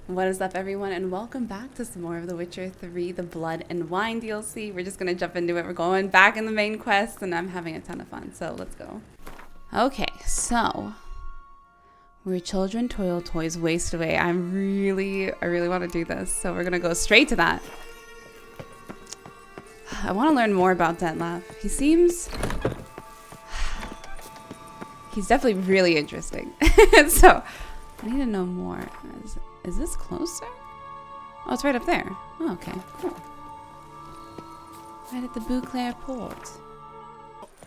What is up, everyone, and welcome back to some more of The Witcher 3, the Blood and Wine DLC. We're just going to jump into it. We're going back in the main quest, and I'm having a ton of fun, so let's go. Okay, so where children toil, toys waste away. I really want to do this, so we're going to go straight to that. I want to learn more about Detlaff. He's definitely really interesting, so I need to know more. Is this closer? Oh, it's right up there. Oh, okay, cool. Right at the Beauclair port.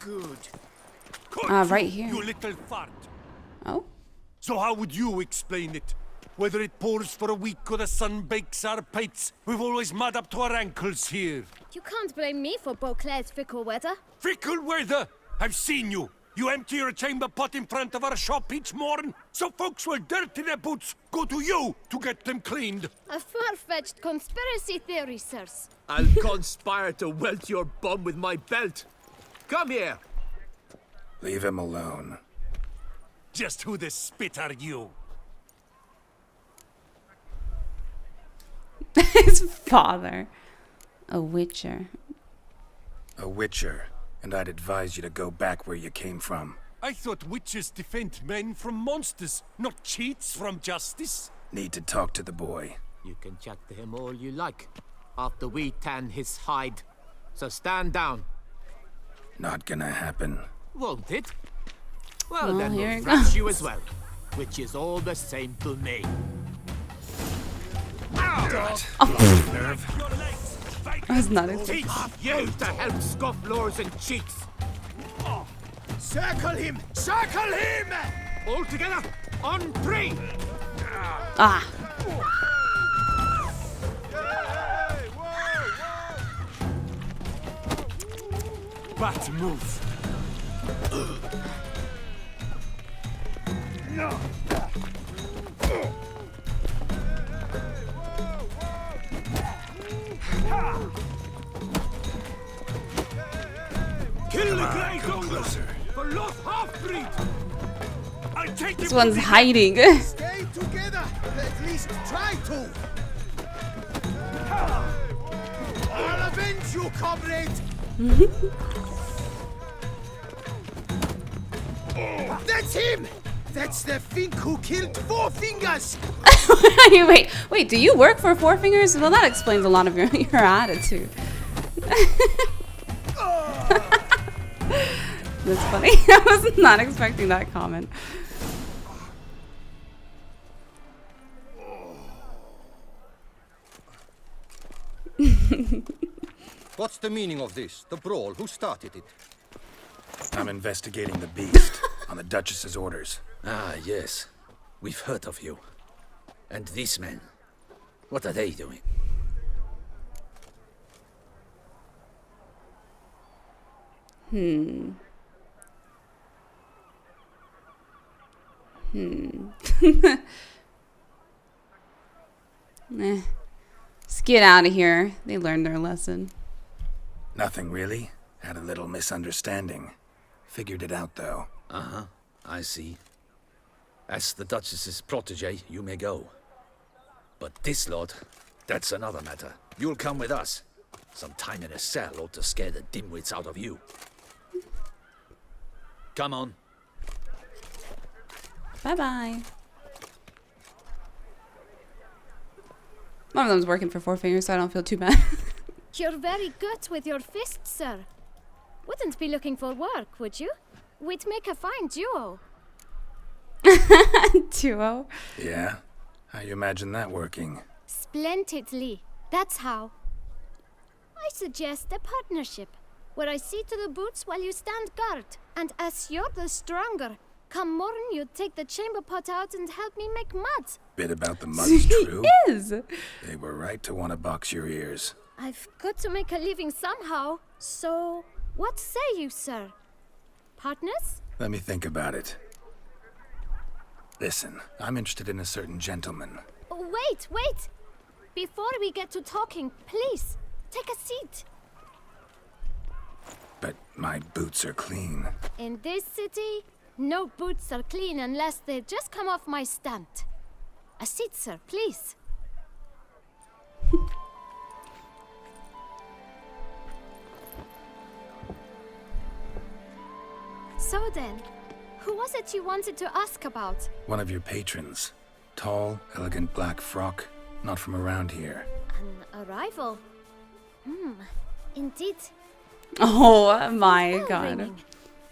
Good. Right here. You little fart. Oh? So how would you explain it? Whether it pours for a week or the sun bakes our pipes, we've always mud up to our ankles here. You can't blame me for Beauclair's fickle weather. Fickle weather! I've seen you. You empty your chamber pot in front of our shop each morn, so folks will dirty their boots, go to you to get them cleaned. A far-fetched conspiracy theory, sirs. I'll conspire to welt your bum with my belt. Come here. Leave him alone. Just who the spit are you? His father. A witcher. A witcher, and I'd advise you to go back where you came from. I thought witches defend men from monsters, not cheats from justice. Need to talk to the boy. You can chat to him all you like, after we tan his hide. So stand down. Not gonna happen. Won't it? Well, Well, then here we'll it thrash goes. you as well, which is all the same to me. I was not expecting. Teach you to help scofflaws and cheats. Circle him! Circle him! All together, on three. Ah. Bat move. Kill the Grayson for lost half-breed. I'll take This him. one's hiding. Stay together! At least try to! I'll avenge you, comrade! That's him! That's the Fink who killed Four Fingers! Wait, do you work for Four Fingers? Well, that explains a lot of your attitude. That's funny. I was not expecting that comment. What's the meaning of this? The brawl? Who started it? I'm investigating the beast on the Duchess's orders. Ah, yes. We've heard of you. And these men, what are they doing? Let's get out of here. They learned their lesson. Nothing really. Had a little misunderstanding. Figured it out though. Uh-huh, I see. As the Duchess's protege, you may go. But this lot, that's another matter. You'll come with us. Some time in a cell ought to scare the dimwits out of you. Come on. Bye-bye. One of them's working for Four Fingers, so I don't feel too bad. You're very good with your fists, sir. Wouldn't be looking for work, would you? We'd make a fine duo. Duo. Yeah? How you imagine that working? Splendidly. That's how. I suggest a partnership, where I see to the boots while you stand guard. And as you're the stronger, come morn you take the chamber pot out and help me make mud. Bit about the mud's true. He is. They were right to want to box your ears. I've got to make a living somehow, so what say you, sir? Partners? Let me think about it. Listen, I'm interested in a certain gentleman. Oh, wait! Before we get to talking, please, take a seat. But my boots are clean. In this city, no boots are clean unless they just come off my stand. A seat, sir, please. So then, who was it you wanted to ask about? One of your patrons. Tall, elegant black frock. Not from around here. An arrival? Indeed. Oh my Bell god. ringing.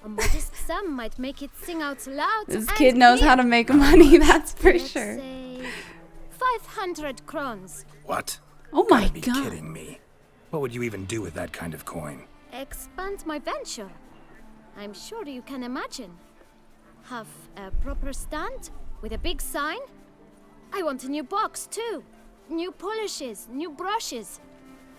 A modest sum might make it sing out loud. This and kid knows how to clear. make money, that's for Let's sure. say 500 crowns. What? Oh my Gotta be god. kidding me. What would you even do with that kind of coin? Expand my venture. I'm sure you can imagine. Have a proper stand with a big sign. I want a new box too. New polishes, new brushes.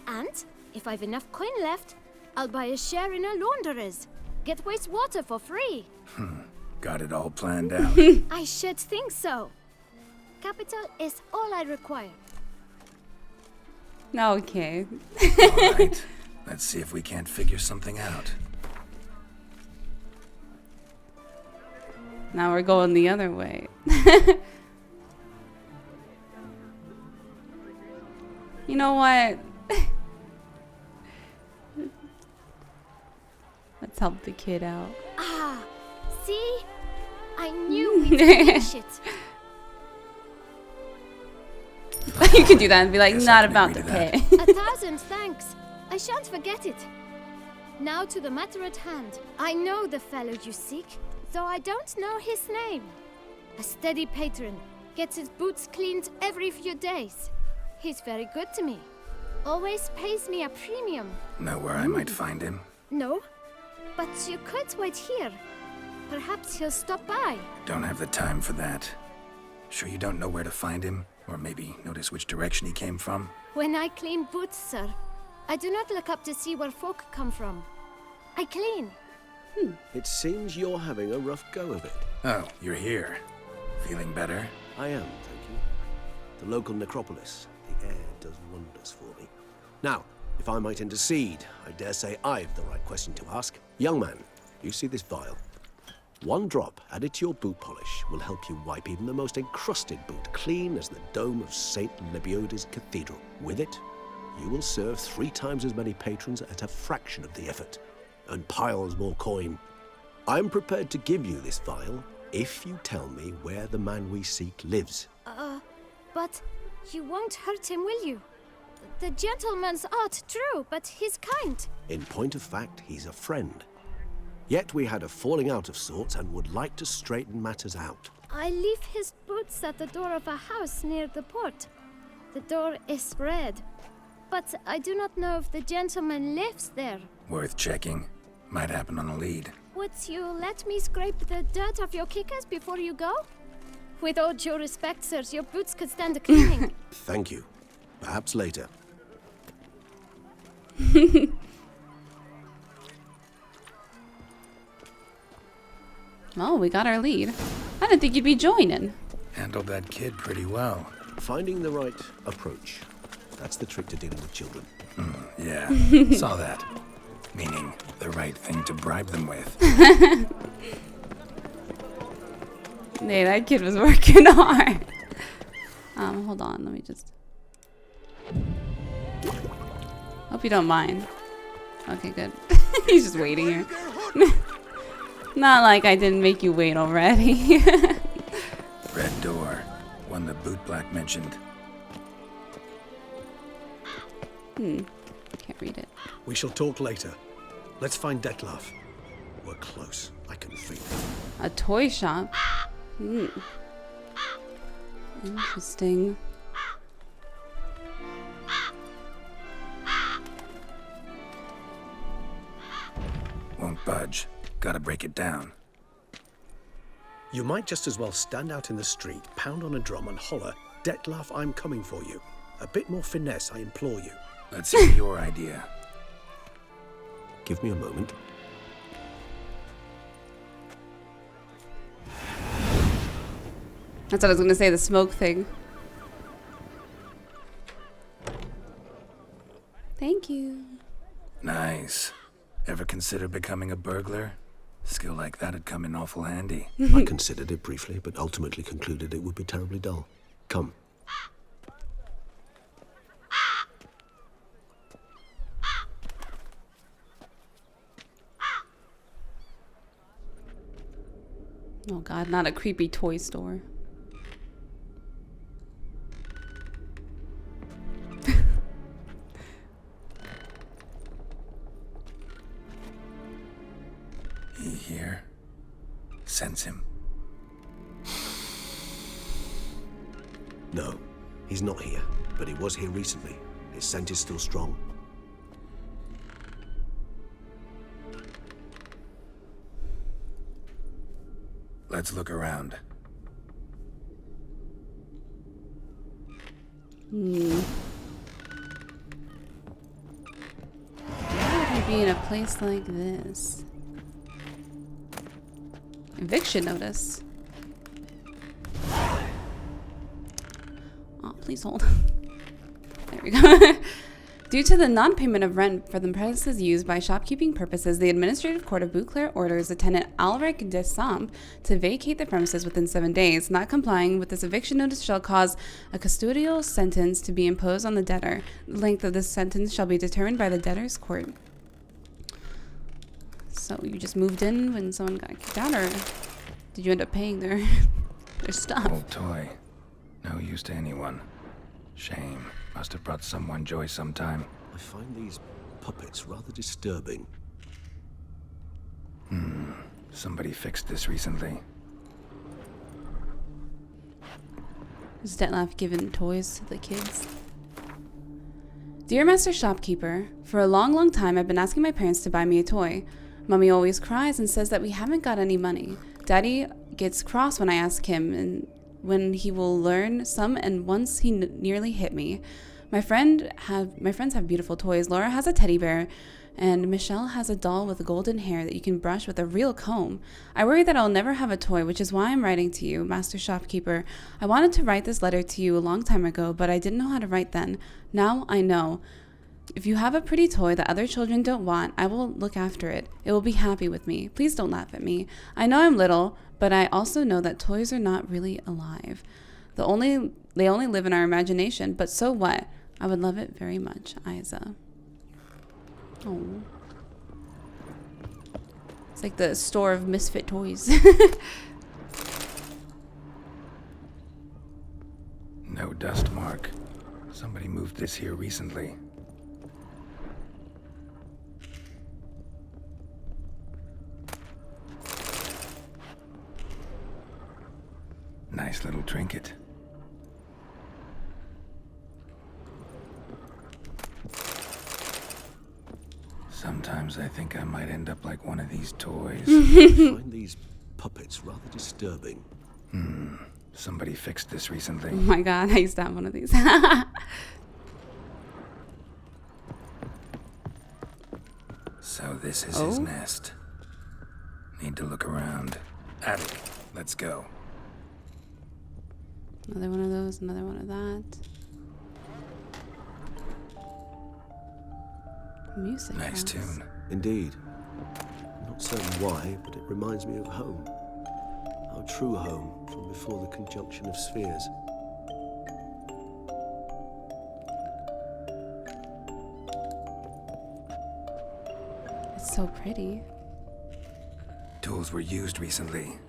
And if I've enough coin left, I'll buy a share in a launderer's. Get wastewater for free. Got it all planned out. I should think so. Capital is all I require. Okay. Alright. Let's see if we can't figure something out. Now we're going the other way. You know what? Let's help the kid out. Ah, see? I knew we'd finish it. You could do that and be like, Guess I not can about the agree to pay. that. 1,000 thanks. I shan't forget it. Now to the matter at hand. I know the fellow you seek, though I don't know his name. A steady patron, gets his boots cleaned every few days. He's very good to me. Always pays me a premium. Know where I might find him? No, but you could wait here. Perhaps he'll stop by. Don't have the time for that. Sure you don't know where to find him? Or maybe notice which direction he came from? When I clean boots, sir, I do not look up to see where folk come from. I clean. It seems you're having a rough go of it. Oh, you're here. Feeling better? I am, thank you. The local necropolis. The air does wonders for me. Now, if I might intercede, I dare say I've the right question to ask. Young man, you see this vial? One drop added to your boot polish will help you wipe even the most encrusted boot clean as the dome of St. Lebioda's Cathedral. With it, you will serve 3 times as many patrons at a fraction of the effort, and piles more coin. I'm prepared to give you this vial if you tell me where the man we seek lives. But you won't hurt him, will you? The gentleman's art, true, but he's kind. In point of fact, he's a friend. Yet we had a falling out of sorts and would like to straighten matters out. I leave his boots at the door of a house near the port. The door is red, but I do not know if the gentleman lives there. Worth checking. Might happen on a lead. Would you let me scrape the dirt off your kickers before you go? With all due respect, sirs, your boots could stand a cleaning. Thank you. Perhaps later. Well, we got our lead. I didn't think you'd be joining. Handled that kid pretty well. Finding the right approach. That's the trick to dealing with children. Yeah, saw that. Meaning, the right thing to bribe them with. Hey, that kid was working hard. Hold on, let me just... Hope you don't mind. Okay, good. He's just waiting here. Not like I didn't make you wait already. Red door. One the bootblack mentioned. Can't read it. We shall talk later. Let's find Detlaff. We're close. I can feel it. A toy shop? Interesting. Won't budge. Gotta break it down. You might just as well stand out in the street, pound on a drum and holler, Detlaff, I'm coming for you. A bit more finesse, I implore you. Let's hear your idea. Give me a moment. That's what I was gonna say, the smoke thing. Thank you. Nice. Ever consider becoming a burglar? Skill like that'd come in awful handy. I considered it briefly, but ultimately concluded it would be terribly dull. Come. Oh god, not a creepy toy store. He here? Sense him. No, he's not here, but he was here recently. His scent is still strong. Let's look around. Why would he be in a place like this? Eviction notice. Oh, please hold. There we go. Due to the non-payment of rent for the premises used by shopkeeping purposes, the Administrative Court of Beauclair orders the tenant Alric de Samp to vacate the premises within 7 days. Not complying with this eviction notice shall cause a custodial sentence to be imposed on the debtor. The length of this sentence shall be determined by the debtor's court. So you just moved in when someone got kicked out, or did you end up paying their stuff? Old toy. No use to anyone. Shame. Must have brought someone joy sometime. I find these puppets rather disturbing. Somebody fixed this recently. Is Detlaff giving toys to the kids? Dear Master Shopkeeper, for a long, long time I've been asking my parents to buy me a toy. Mummy always cries and says that we haven't got any money. Daddy gets cross when I ask him and when he will learn some, and once he nearly hit me. My friends have beautiful toys. Laura has a teddy bear, and Michelle has a doll with golden hair that you can brush with a real comb. I worry that I'll never have a toy, which is why I'm writing to you, Master Shopkeeper. I wanted to write this letter to you a long time ago, but I didn't know how to write then. Now I know. If you have a pretty toy that other children don't want, I will look after it. It will be happy with me. Please don't laugh at me. I know I'm little, but I also know that toys are not really alive. They only live in our imagination, but so what? I would love it very much, Isa. Oh. It's like the store of misfit toys. No dust mark. Somebody moved this here recently. Nice little trinket. Sometimes I think I might end up like one of these toys. I find these puppets rather disturbing. Somebody fixed this recently. Oh my god, I used to have one of these. So this is his nest. Need to look around. Attic, let's go. Another one of those, another one of that. Music Nice house. tune. Indeed. I'm not certain why, but it reminds me of home. Our true home from before the conjunction of spheres. It's so pretty. Tools were used recently.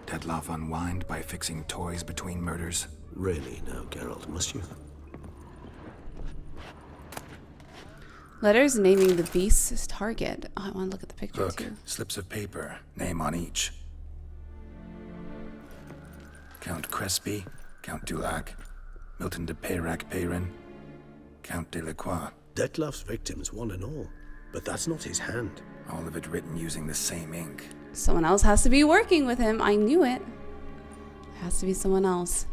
Detlaff unwind by fixing toys between murders. Really now, Geralt, must you? Letters naming the beast's target. Oh, I want to look at the picture Look, too. slips of paper, name on each. Count Crespi, Count Dulac, Milton de Peyrac Peyrin, Count de Lacroix. Detlaff's victims, one and all. But that's not his hand. All of it written using the same ink. Someone else has to be working with him. I knew it. There has to be someone else.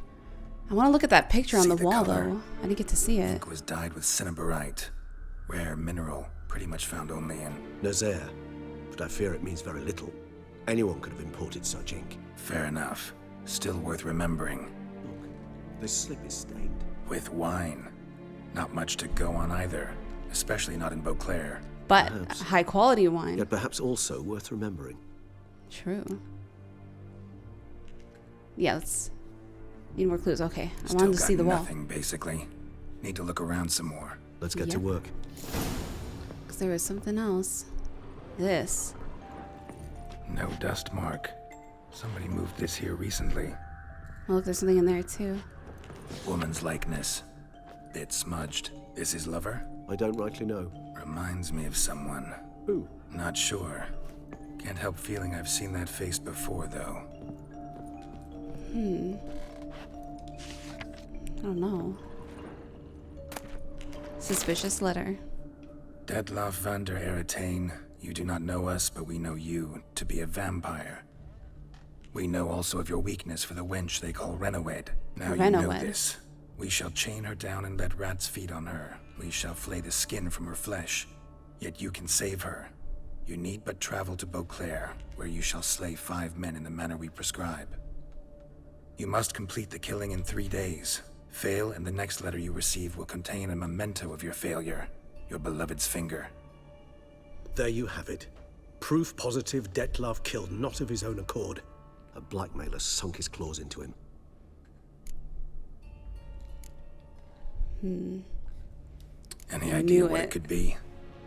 I want to look at that picture on the wall, color. though. I didn't get to see it. Ink was dyed with cinnabarite. Rare mineral, pretty much found only in... Nazaire. But I fear it means very little. Anyone could have imported such ink. Fair enough. Still worth remembering. Look, this slip is stained. With wine. Not much to go on either. Especially not in Beauclair. But Perhaps. high quality wine. Yet perhaps also worth remembering. True. Yeah, let's... Need more clues. Okay. I Still wanted to got see the wall. nothing, basically. Need to look around some more. Let's get to Yep. work. Because there was something else. This. No dust mark. Somebody moved this here recently. Oh, look, there's something in there too. Woman's likeness. Bit smudged. Is his lover? I don't rightly know. Reminds me of someone. Who? Not sure. Can't help feeling I've seen that face before, though. I don't know. Suspicious letter. Detlaff van der Eretain, you do not know us, but we know you to be a vampire. We know also of your weakness for the wench they call Renowed. Now you know this. We shall chain her down and let rats feed on her. We shall flay the skin from her flesh. Yet you can save her. You need but travel to Beauclair, where you shall slay 5 men in the manner we prescribe. You must complete the killing in 3 days. Fail, and the next letter you receive will contain a memento of your failure. Your beloved's finger. There you have it. Proof positive Detlaff killed not of his own accord. A blackmailer sunk his claws into him. Any idea what it could be?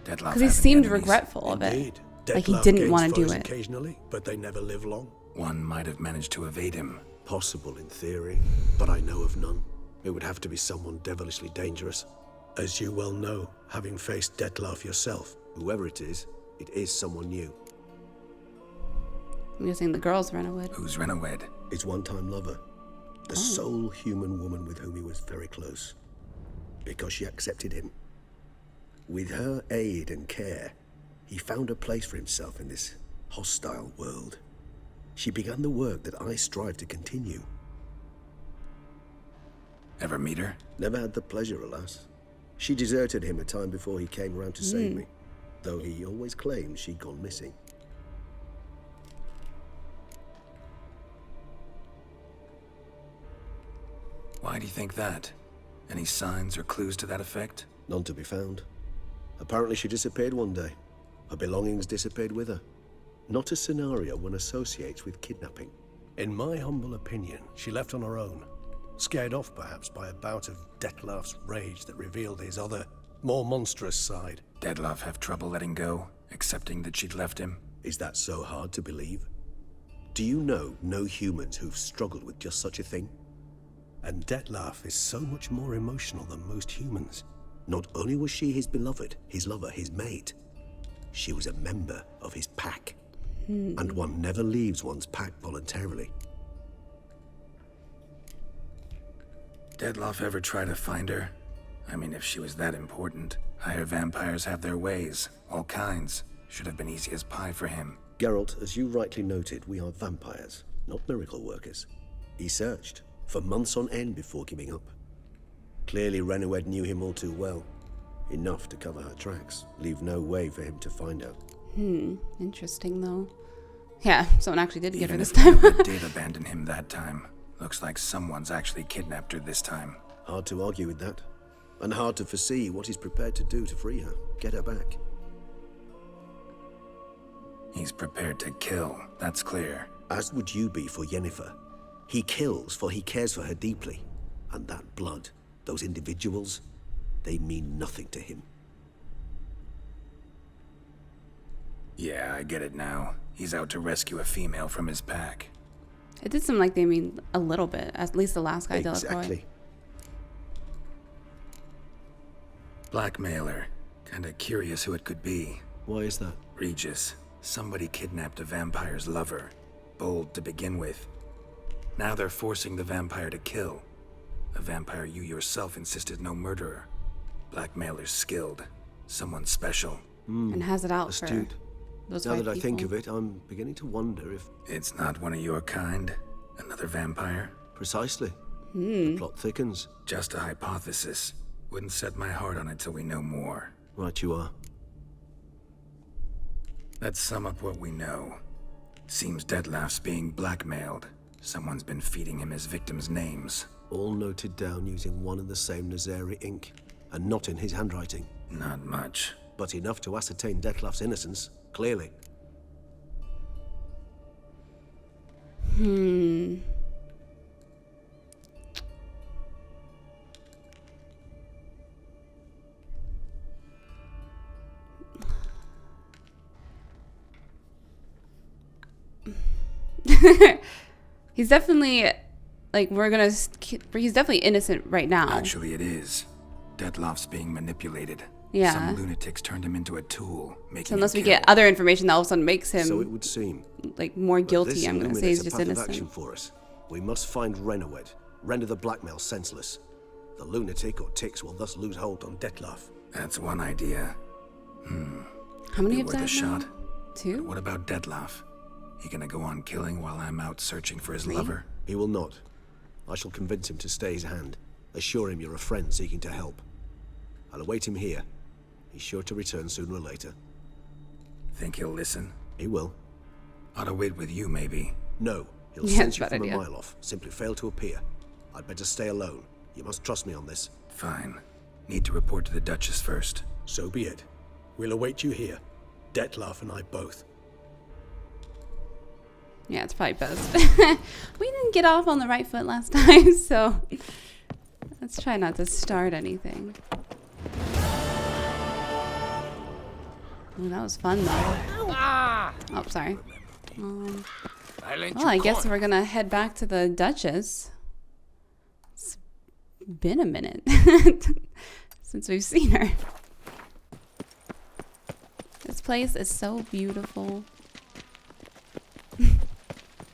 Detlaff Because he seemed regretful of it. Indeed. Like he Detlaff didn't gains want to do foes it. occasionally, but they never live long. One might have managed to evade him. Possible in theory, but I know of none. It would have to be someone devilishly dangerous. As you well know, having faced Detlaff yourself. Whoever it is someone new. I'm guessing the girls ran away. Who's Renowed? His one-time lover. The sole human woman with whom he was very close. Because she accepted him. With her aid and care, he found a place for himself in this hostile world. She began the work that I strive to continue. Ever meet her? Never had the pleasure, alas. She deserted him a time before he came around to save me, though he always claimed she'd gone missing. Why do you think that? Any signs or clues to that effect? None to be found. Apparently she disappeared one day. Her belongings disappeared with her. Not a scenario one associates with kidnapping. In my humble opinion, she left on her own. Scared off, perhaps, by a bout of Detlaff's rage that revealed his other, more monstrous side. Detlaff have trouble letting go, accepting that she'd left him? Is that so hard to believe? Do you know no humans who've struggled with just such a thing? And Detlaff is so much more emotional than most humans. Not only was she his beloved, his lover, his mate, she was a member of his pack. And one never leaves one's pack voluntarily. Detlaff ever try to find her? I mean, if she was that important. Higher vampires have their ways, all kinds. Should have been easy as pie for him. Geralt, as you rightly noted, we are vampires, not miracle workers. He searched for months on end before giving up. Clearly Renowed knew him all too well. Enough to cover her tracks, leave no way for him to find her. Interesting though. Yeah, someone actually did get her this Even time. if did abandon him that time. Looks like someone's actually kidnapped her this time. Hard to argue with that. And hard to foresee what he's prepared to do to free her, get her back. He's prepared to kill, that's clear. As would you be for Yennefer. He kills for he cares for her deeply. And that blood, those individuals, they mean nothing to him. Yeah, I get it now. He's out to rescue a female from his pack. It did seem like they mean a little bit, at least the last guy, Exactly. Blackmailer. Kinda curious who it could be. Why is that? Regis. Somebody kidnapped a vampire's lover. Bold to begin with. Now they're forcing the vampire to kill. A vampire you yourself insisted no murderer. Blackmailer's skilled. Someone special. And has it out Astute. for those Now 5 that I think people. of it, I'm beginning to wonder if... It's not one of your kind? Another vampire? Precisely. The plot thickens. Just a hypothesis. Wouldn't set my heart on it till we know more. Right you are. Let's sum up what we know. Seems Detlaff's being blackmailed. Someone's been feeding him his victims' names. All noted down using one and the same Nazari ink. And not in his handwriting. Not much. But enough to ascertain Detlaff's innocence, clearly. He's definitely, like, he's definitely innocent right now. Actually, it is. Detlaff's being manipulated. Yeah. Some lunatics turned him into a tool, making So unless him we get other information that all of a sudden makes him, So it would seem. like, more But guilty, this I'm going to say illuminates he's a just path of action innocent. for us. We must find Renowed, render the blackmail senseless. The lunatic or ticks will thus lose hold on Detlaff. That's one idea. How many Be of worth a that? shot. 2? What about Detlaff? He gonna go on killing while I'm out searching for his lover? He will not. I shall convince him to stay his hand. Assure him you're a friend seeking to help. I'll await him here. He's sure to return sooner or later. Think he'll listen? He will. Ought to wait with you, maybe. No, he'll Yeah, sense you bad from idea. a mile off. Simply fail to appear. I'd better stay alone. You must trust me on this. Fine. Need to report to the Duchess first. So be it. We'll await you here. Detlaff and I both. Yeah, it's probably best. We didn't get off on the right foot last time, so let's try not to start anything. Ooh, that was fun, though. Oh, sorry. Well, I guess we're gonna head back to the Duchess. It's been a minute since we've seen her. This place is so beautiful.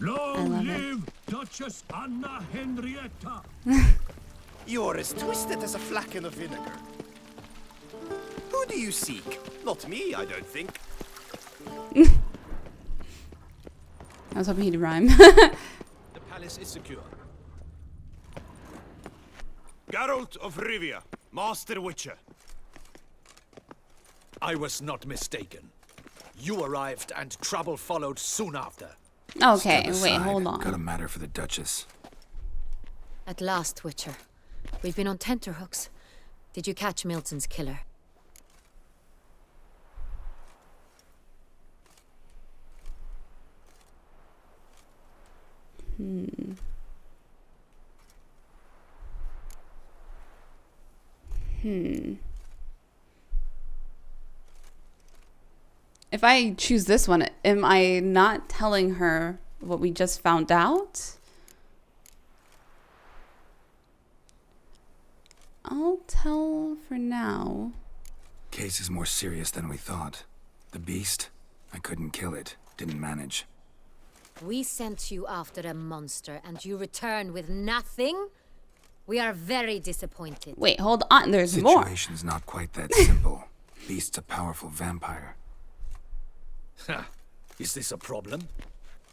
Long love it. live Duchess Anna Henrietta. You're as twisted as a flagon of vinegar. Who do you seek? Not me, I don't think. I was hoping he'd rhyme. The palace is secure. Geralt of Rivia, Master Witcher. I was not mistaken. You arrived and trouble followed soon after. Okay, Step wait, aside. hold Got a on. matter for the Duchess. At last, Witcher. We've been on tenterhooks. Did you catch Milton's killer? If I choose this one, am I not telling her what we just found out? I'll tell for now. Case is more serious than we thought. The beast? I couldn't kill it. Didn't manage. We sent you after a monster, and you return with nothing? We are very disappointed. Wait, hold on. There's more. Situation's not quite that simple. Beast's a powerful vampire. Is this a problem?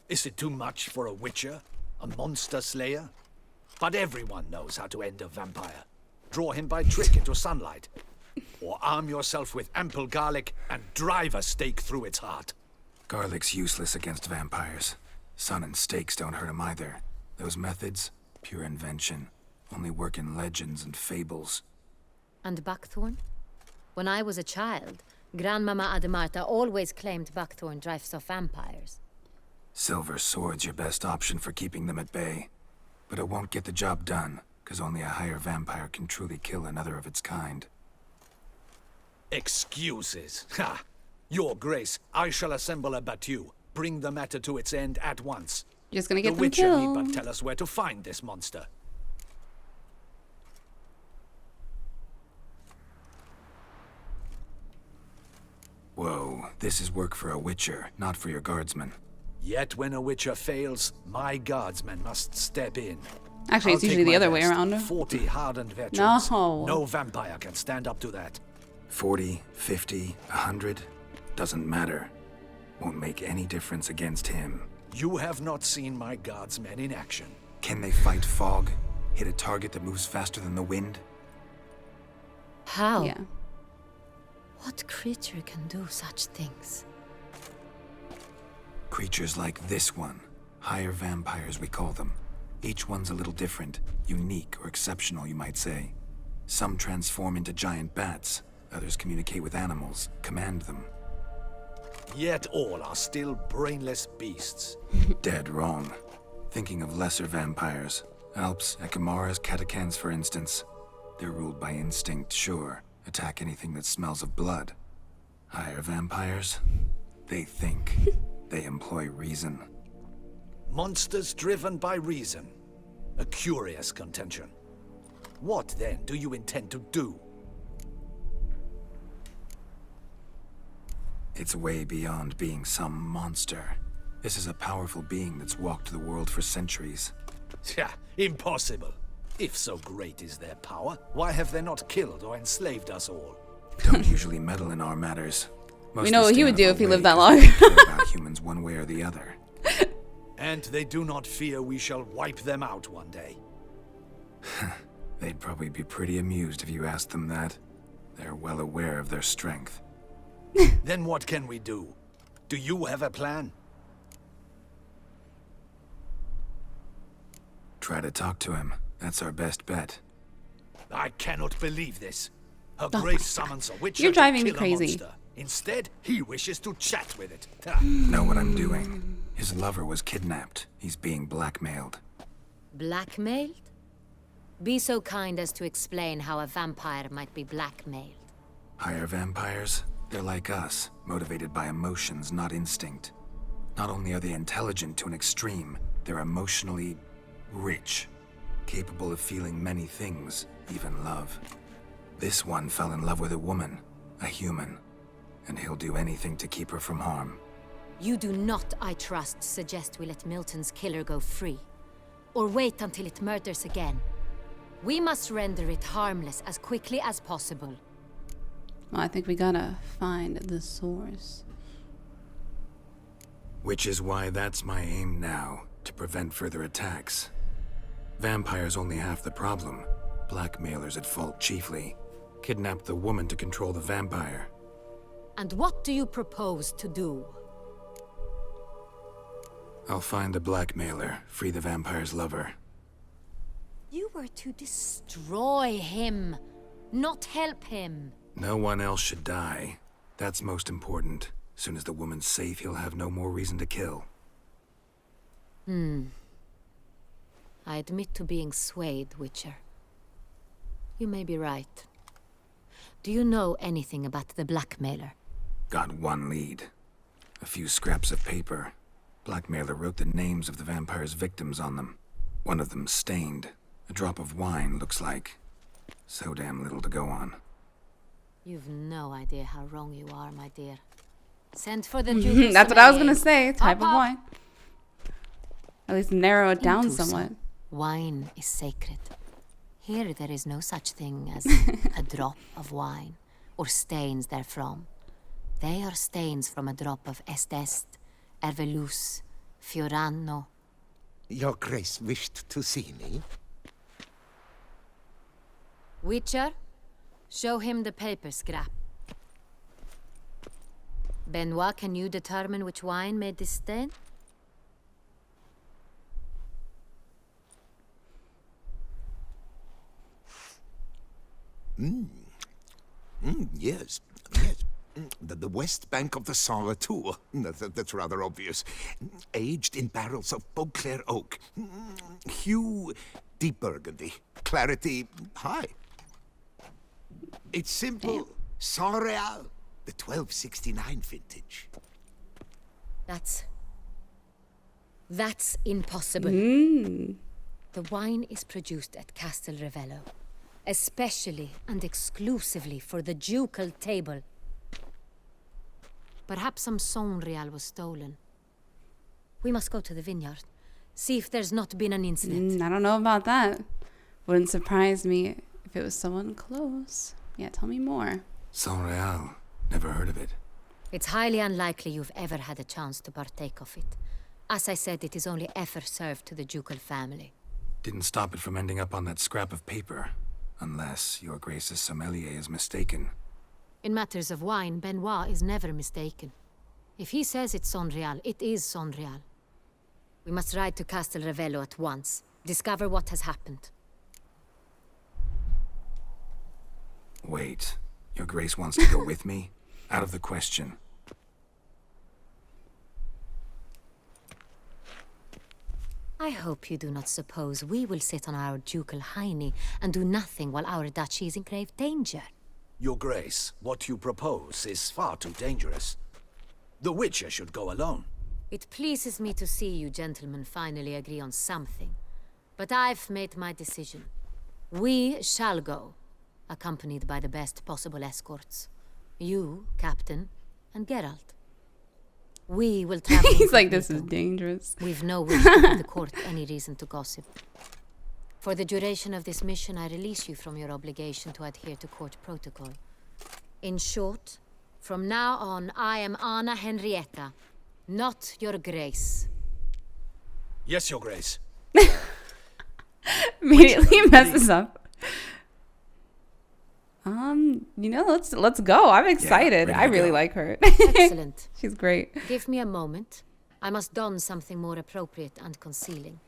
Is it too much for a witcher? A monster slayer? But everyone knows how to end a vampire. Draw him by trick into sunlight. Or arm yourself with ample garlic and drive a stake through its heart. Garlic's useless against vampires. Sun and stakes don't hurt him either. Those methods, pure invention. Only work in legends and fables. And buckthorn? When I was a child, Grandmama Ademarta always claimed buckthorn drives off vampires. Silver sword's your best option for keeping them at bay. But it won't get the job done, because only a higher vampire can truly kill another of its kind. Excuses. Ha! Your Grace, I shall assemble a battue. Bring the matter to its end at once. Just gonna get the them Witcher need killed. but tell us where to find this monster. Whoa, this is work for a Witcher, not for your guardsmen. Yet when a Witcher fails, my guardsmen must step in. Actually, it's I'll usually take the my other way best. around. 40 hardened veterans. No. No vampire can stand up to that. 40, 50, 100, doesn't matter. Won't make any difference against him. You have not seen my guardsmen in action. Can they fight fog? Hit a target that moves faster than the wind? How? Yeah. What creature can do such things? Creatures like this one. Higher vampires, we call them. Each one's a little different. Unique or exceptional, you might say. Some transform into giant bats. Others communicate with animals, command them. Yet all are still brainless beasts. Dead wrong. Thinking of lesser vampires. Alps, Ekamaras, Catacans, for instance. They're ruled by instinct, sure. Attack anything that smells of blood. Higher vampires? They think. They employ reason. Monsters driven by reason. A curious contention. What, then, do you intend to do? It's way beyond being some monster. This is a powerful being that's walked the world for centuries. Yeah, impossible. If so great is their power, why have they not killed or enslaved us all? Don't usually meddle in our matters. We know what he would do if he lived that long. long. Care about humans one way or the other. And they do not fear we shall wipe them out one day. They'd probably be pretty amused if you asked them that. They're well aware of their strength. Then what can we do? Do you have a plan? Try to talk to him. That's our best bet. I cannot believe this. Her Grace summons a witcher You're driving to me kill a crazy. monster. Instead, he wishes to chat with it. Know what I'm doing. His lover was kidnapped. He's being blackmailed. Blackmailed? Be so kind as to explain how a vampire might be blackmailed. Higher vampires? They're like us, motivated by emotions, not instinct. Not only are they intelligent to an extreme, they're emotionally rich, capable of feeling many things, even love. This one fell in love with a woman, a human, and he'll do anything to keep her from harm. You do not, I trust, suggest we let Milton's killer go free. Or wait until it murders again. We must render it harmless as quickly as possible. Well, I think we gotta find the source. Which is why that's my aim now, to prevent further attacks. Vampires only half the problem. Blackmailers at fault chiefly. Kidnapped the woman to control the vampire. And what do you propose to do? I'll find the blackmailer, free the vampire's lover. You were to destroy him, not help him. No one else should die. That's most important. Soon as the woman's safe, he'll have no more reason to kill. I admit to being swayed, Witcher. You may be right. Do you know anything about the blackmailer? Got one lead. A few scraps of paper. Blackmailer wrote the names of the vampire's victims on them. One of them stained. A drop of wine, looks like. So damn little to go on. You've no idea how wrong you are, my dear. Send for the Duchess. That's what I was gonna say. Type of Hop. wine. At least narrow it down Into somewhat. Wine is sacred. Here there is no such thing as a drop of wine, or stains therefrom. They are stains from a drop of Estest, Ervelus, Fiorano. Your Grace wished to see me? Witcher, show him the paper scrap. Benoit, can you determine which wine made this stain? Yes. The west bank of the Sarah too. That's rather obvious. Aged in barrels of Beauclair oak. Hue, deep burgundy. Clarity, high. It's simple. Saint-Réal, the 1269 vintage. That's impossible. The wine is produced at Castel Ravello, especially and exclusively for the ducal table. Perhaps some Saint-Réal was stolen. We must go to the vineyard, see if there's not been an incident. I don't know about that. Wouldn't surprise me if it was someone close. Yeah, tell me more. Saint-Réal. Never heard of it. It's highly unlikely you've ever had a chance to partake of it. As I said, it is only ever served to the ducal family. Didn't stop it from ending up on that scrap of paper. Unless your Grace's sommelier is mistaken. In matters of wine, Benoit is never mistaken. If he says it's Saint-Réal, it is Saint-Réal. We must ride to Castel Ravello at once. Discover what has happened. Wait. Your Grace wants to go with me? Out of the question. I hope you do not suppose we will sit on our ducal hiney and do nothing while our duchy is in grave danger. Your Grace, what you propose is far too dangerous. The Witcher should go alone. It pleases me to see you gentlemen finally agree on something. But I've made my decision. We shall go, accompanied by the best possible escorts. You, Captain, and Geralt. We will travel. He's like, this is dangerous. We've no wish to give the court any reason to gossip. For the duration of this mission, I release you from your obligation to adhere to court protocol. In short, from now on, I am Anna Henrietta, not your Grace. Yes, Your Grace. Immediately messes up. Let's go. I'm excited. ready I to really go. like her. Excellent. She's great. Give me a moment. I must don something more appropriate and concealing.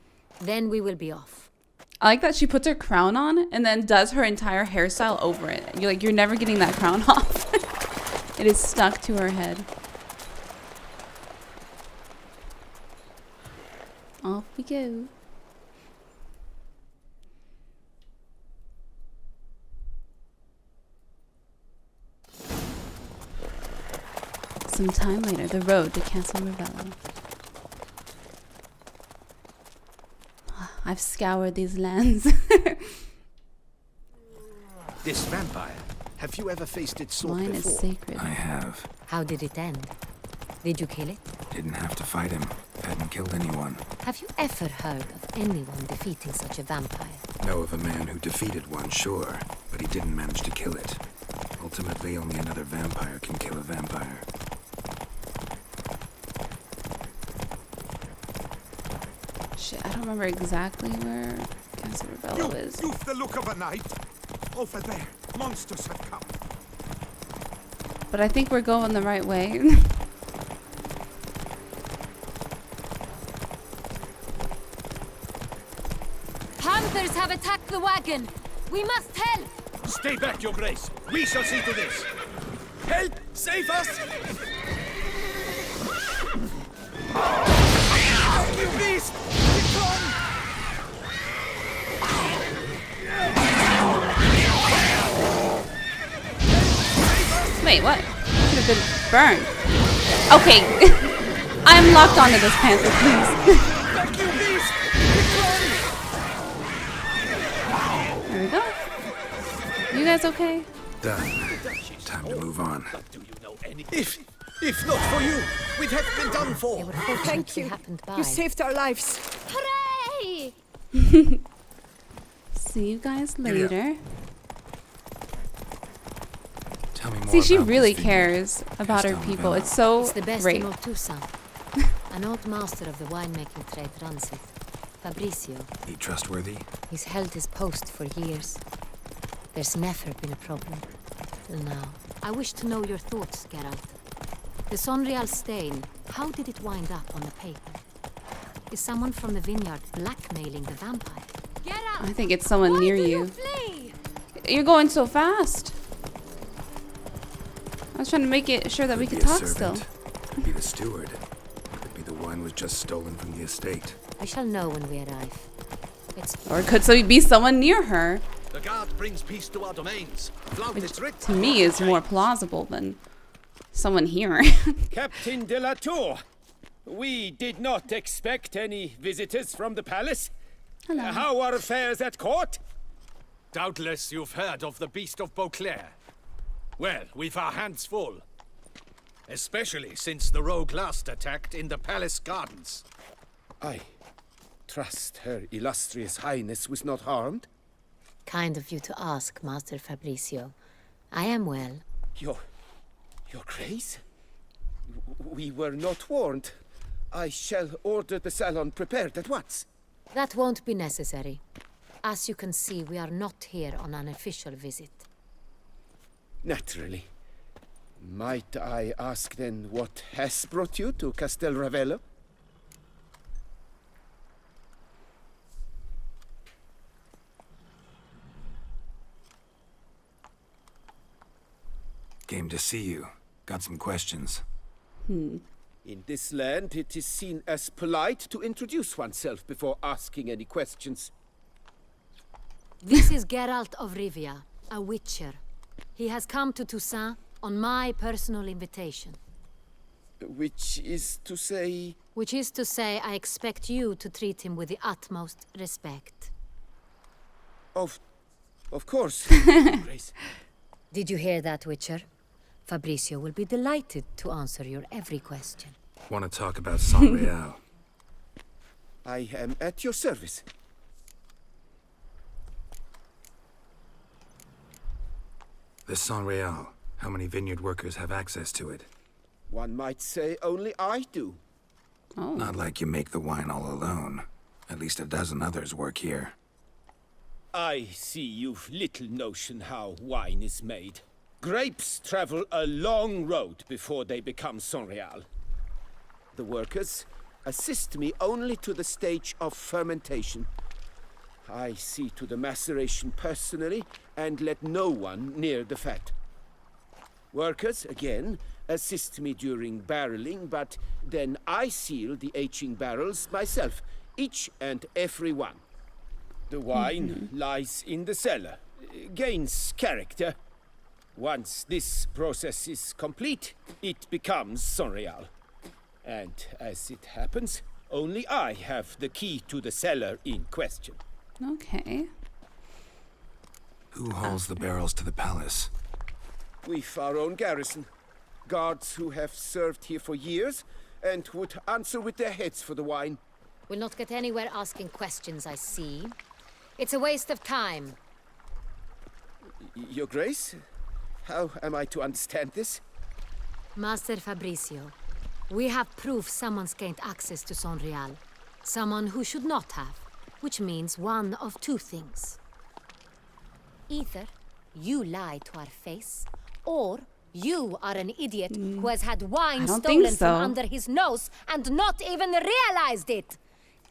Then we will be off. I like that she puts her crown on and then does her entire hairstyle over it. You're never getting that crown off. It is stuck to her head. Off we go. Some time later, the road to Castle Ravello. I've scoured these lands. This vampire. Have you ever faced its sword Wine before? is sacred. I have. How did it end? Did you kill it? Didn't have to fight him. Hadn't killed anyone. Have you ever heard of anyone defeating such a vampire? Know of a man who defeated one, sure, but he didn't manage to kill it. Ultimately, only another vampire can kill a vampire. Shit, I don't remember exactly where Castle Ravello is. You've the look of a knight. Over there, monsters have come. But I think we're going the right way. Hunters have attacked the wagon! We must help! Stay back, Your Grace. We shall see to this. Help! Save us! You beast! Wait, what? Could have been burned. Okay. I'm locked onto this panther, please. There we go. You guys okay? Done. Time to move on. If not for you, we'd have been done for. They were fortunately happened by. You saved our lives. Hooray! See you guys later. Tell me more See, she about really this vineyard. cares about her Castle people. Ravello. It's so It's the best great. in all Toussaint. An old master of the winemaking trade runs it. Fabrizio. He trustworthy? He's held his post for years. There's never been a problem. Till now. I wish to know your thoughts, Geralt. The Sonreal stain, how did it wind up on the paper? Is someone from the vineyard blackmailing the vampire? Geralt! I think it's someone near you. Flee! You're going so fast. I was trying to make it sure that we Could could be a talk still. servant. Could be the steward. Could be the one was just stolen from the estate. We shall know when we arrive. It's Or it could be someone near her, The guard brings peace to our domains. Flaunt which its writ. to me is more plausible than someone here. Captain de la Tour, we did not expect any visitors from the palace. Hello. How are affairs at court? Doubtless you've heard of the Beast of Beauclair. Well, we've our hands full. Especially since the rogue last attacked in the palace gardens. I trust Her Illustrious Highness was not harmed. kind of you to ask, Master Fabrizio. I am well. Your Grace? We were not warned. I shall order the salon prepared at once. That won't be necessary. As you can see, we are not here on an official visit. Naturally. Might I ask then what has brought you to Castel Ravello? Came to see you. Got some questions. In this land, it is seen as polite to introduce oneself before asking any questions. This is Geralt of Rivia, a witcher. He has come to Toussaint on my personal invitation. Which is to say... Which is to say, I expect you to treat him with the utmost respect. Of course. Grace. Did you hear that, Witcher? Fabrizio will be delighted to answer your every question. Want to talk about San Real? I am at your service. The San Real. How many vineyard workers have access to it? One might say only I do. Oh. Not like you make the wine all alone. At least a dozen others work here. I see you've little notion how wine is made. Grapes travel a long road before they become San Real. The workers assist me only to the stage of fermentation. I see to the maceration personally and let no one near the fat. Workers, again, assist me during barreling, but then I seal the aging barrels myself, each and every one. The wine lies in the cellar, gains character. Once this process is complete, it becomes San Real. And as it happens, only I have the key to the cellar in question. Okay. Who hauls the barrels to the palace? We've our own garrison. Guards who have served here for years and would answer with their heads for the wine. We'll not get anywhere asking questions, I see. It's a waste of time. Your Grace? How am I to understand this? Master Fabrizio, we have proof someone's gained access to San Real. Someone who should not have, which means one of two things. Either you lie to our face, or you are an idiot who has had wine stolen from under his nose and not even realized it.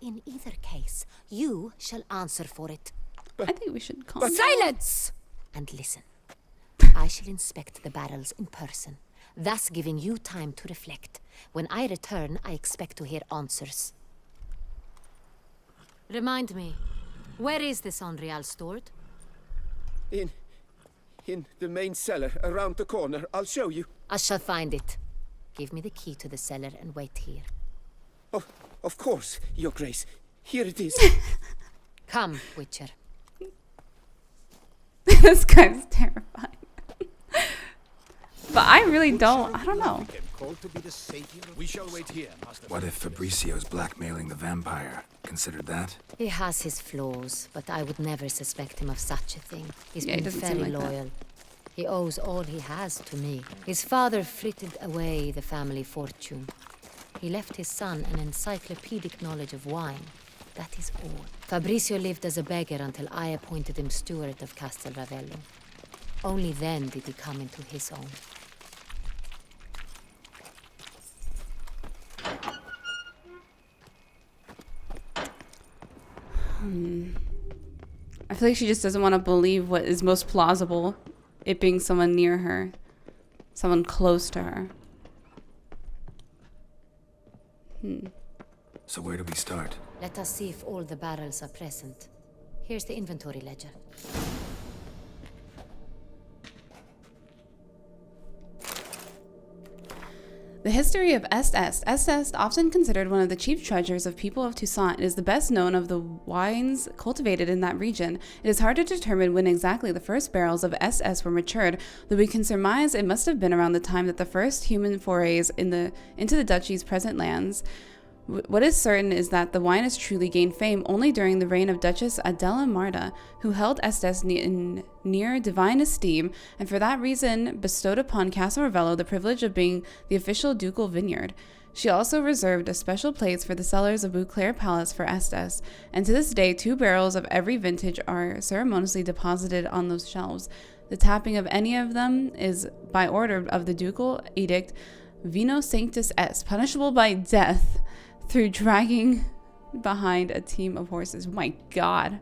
In either case, you shall answer for it. I think we should calm down. Silence! And listen. I shall inspect the barrels in person, thus giving you time to reflect. When I return, I expect to hear answers. Remind me, where is the San Real stored? In the main cellar, around the corner. I'll show you. I shall find it. Give me the key to the cellar and wait here. Oh, of course, Your Grace. Here it is. Come, Witcher. This guy's terrifying. But I really don't. I don't know. We shall wait here, Master. What if Fabricio's blackmailing the vampire? Considered that? He has his flaws, but I would never suspect him of such a thing. He's been doesn't very seem like loyal. He owes all he has to me. His father frittered away the family fortune. He left his son an encyclopedic knowledge of wine. That is all. Fabrizio lived as a beggar until I appointed him steward of Castel Ravello. Only then did he come into his own. I feel like she just doesn't want to believe what is most plausible, it being someone near her, someone close to her. So where do we start? Let us see if all the barrels are present. Here's the inventory ledger. The history of Est. Est, often considered one of the chief treasures of people of Toussaint, is the best known of the wines cultivated in that region. It is hard to determine when exactly the first barrels of Est were matured, though we can surmise it must have been around the time that the first human forays into the duchy's present lands. What is certain is that the wine has truly gained fame only during the reign of Duchess Adela Marta, who held Estes in near divine esteem, and for that reason bestowed upon Castle Ravello the privilege of being the official ducal vineyard. She also reserved a special place for the cellars of Beauclair Palace for Estes, and to this day 2 barrels of every vintage are ceremoniously deposited on those shelves. The tapping of any of them is by order of the ducal edict Vino Sanctus Est, punishable by death through dragging behind a team of horses. My God.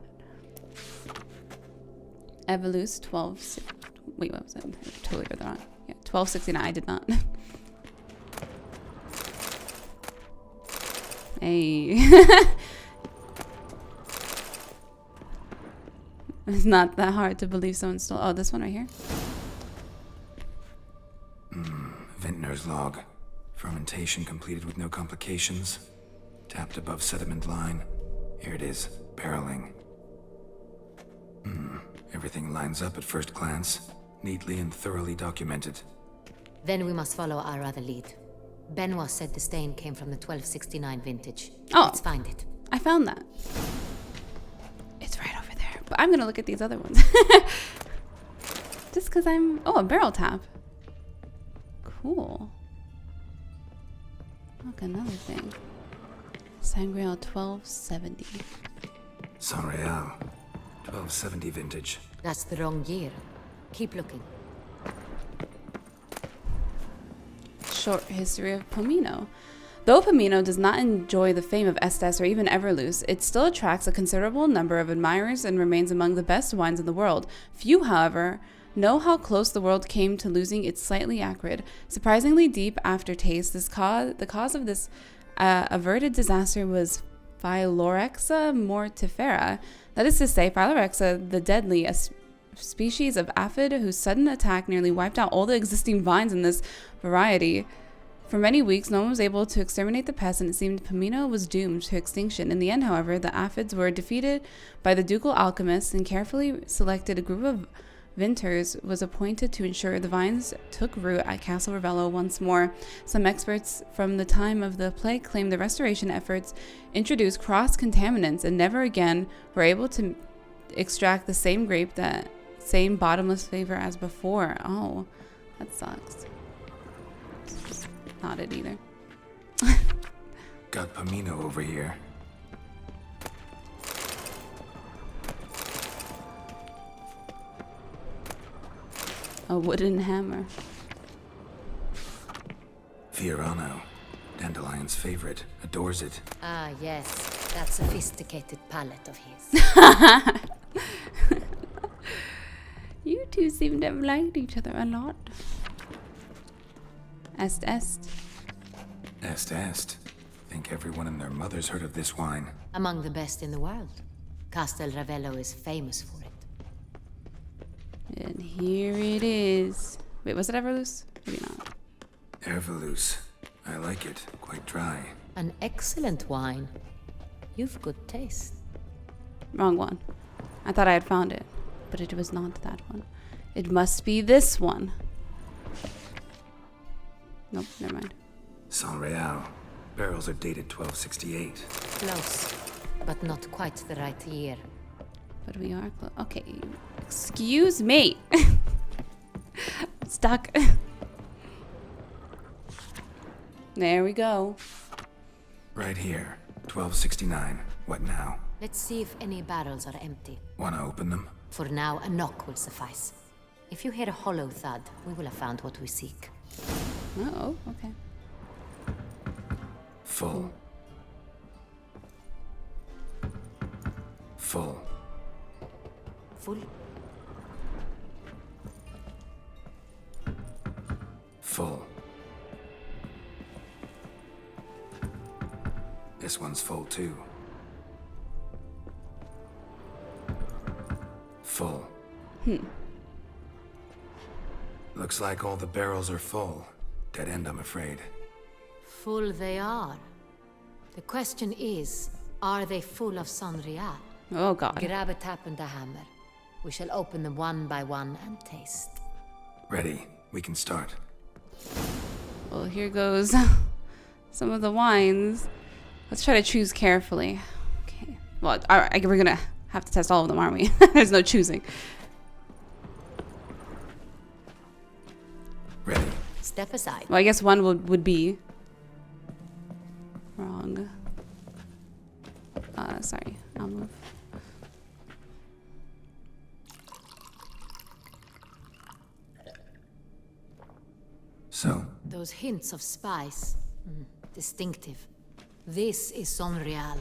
Evolus 12. Wait, what was it? I totally read that wrong. Yeah, 1269. I did not. Hey. It's not that hard to believe someone stole. Oh, this one right here. Vintner's log. Fermentation completed with no complications. Tapped above sediment line. Here it is, barreling. Everything lines up at first glance. Neatly and thoroughly documented. Then we must follow our other lead. Benoit said the stain came from the 1269 vintage. Oh. Let's find it. I found that. It's right over there. But I'm gonna look at these other ones. Just because I'm... Oh, a barrel tap. Cool. Look, another thing. Sangreal 1270. Sanreal. 1270 vintage. That's the wrong year. Keep looking. Short history of Pomino. Though Pomino does not enjoy the fame of Estes or even Everloose, it still attracts a considerable number of admirers and remains among the best wines in the world. Few, however, know how close the world came to losing its slightly acrid, surprisingly deep aftertaste. The cause of this averted disaster was Phyllorexa mortifera. That is to say, Phyllorexa the deadly, a species of aphid whose sudden attack nearly wiped out all the existing vines in this variety. For many weeks, no one was able to exterminate the pest, and it seemed Pomino was doomed to extinction. In the end, however, the aphids were defeated by the ducal alchemists, and carefully selected a group of vintners was appointed to ensure the vines took root at Castle Ravello once more. Some experts from the time of the plague claimed the restoration efforts introduced cross-contaminants and never again were able to extract the same grape, that same bottomless flavor as before. Oh, that sucks. Not it either. Got Pomino over here. A wooden hammer. Fiorano. Dandelion's favorite. Adores it. Ah, yes. That sophisticated palate of his. You two seem to have liked each other a lot. Est. Est. Think everyone and their mother's heard of this wine. Among the best in the world. Castel Ravello is famous for it. And here it is. Wait, was it Everloose? Maybe not. Everloose. I like it. Quite dry. An excellent wine. You've good taste. Wrong one. I thought I had found it, but it was not that one. It must be this one. Nope, never mind. Sanreal. Barrels are dated 1268. Close, but not quite the right year. But we are close. Okay, excuse me. Stuck. There we go. Right here. 1269. What now? Let's see if any barrels are empty. Wanna open them? For now, a knock will suffice. If you hear a hollow thud, we will have found what we seek. Oh, okay. Full. Full. Full? Full. This one's full too. Full. Looks like all the barrels are full. Dead end, I'm afraid. Full they are. The question is, are they full of Sanreal? Oh, God. Grab a tap and a hammer. We shall open them one by one and taste. Ready. We can start. Well, here goes some of the wines. Let's try to choose carefully. Okay. Well, we're gonna have to test all of them, aren't we? There's no choosing. Ready. Step aside. Well, I guess one would be wrong. Sorry. I'll move. So? Those hints of spice. Distinctive. This is Sanreal.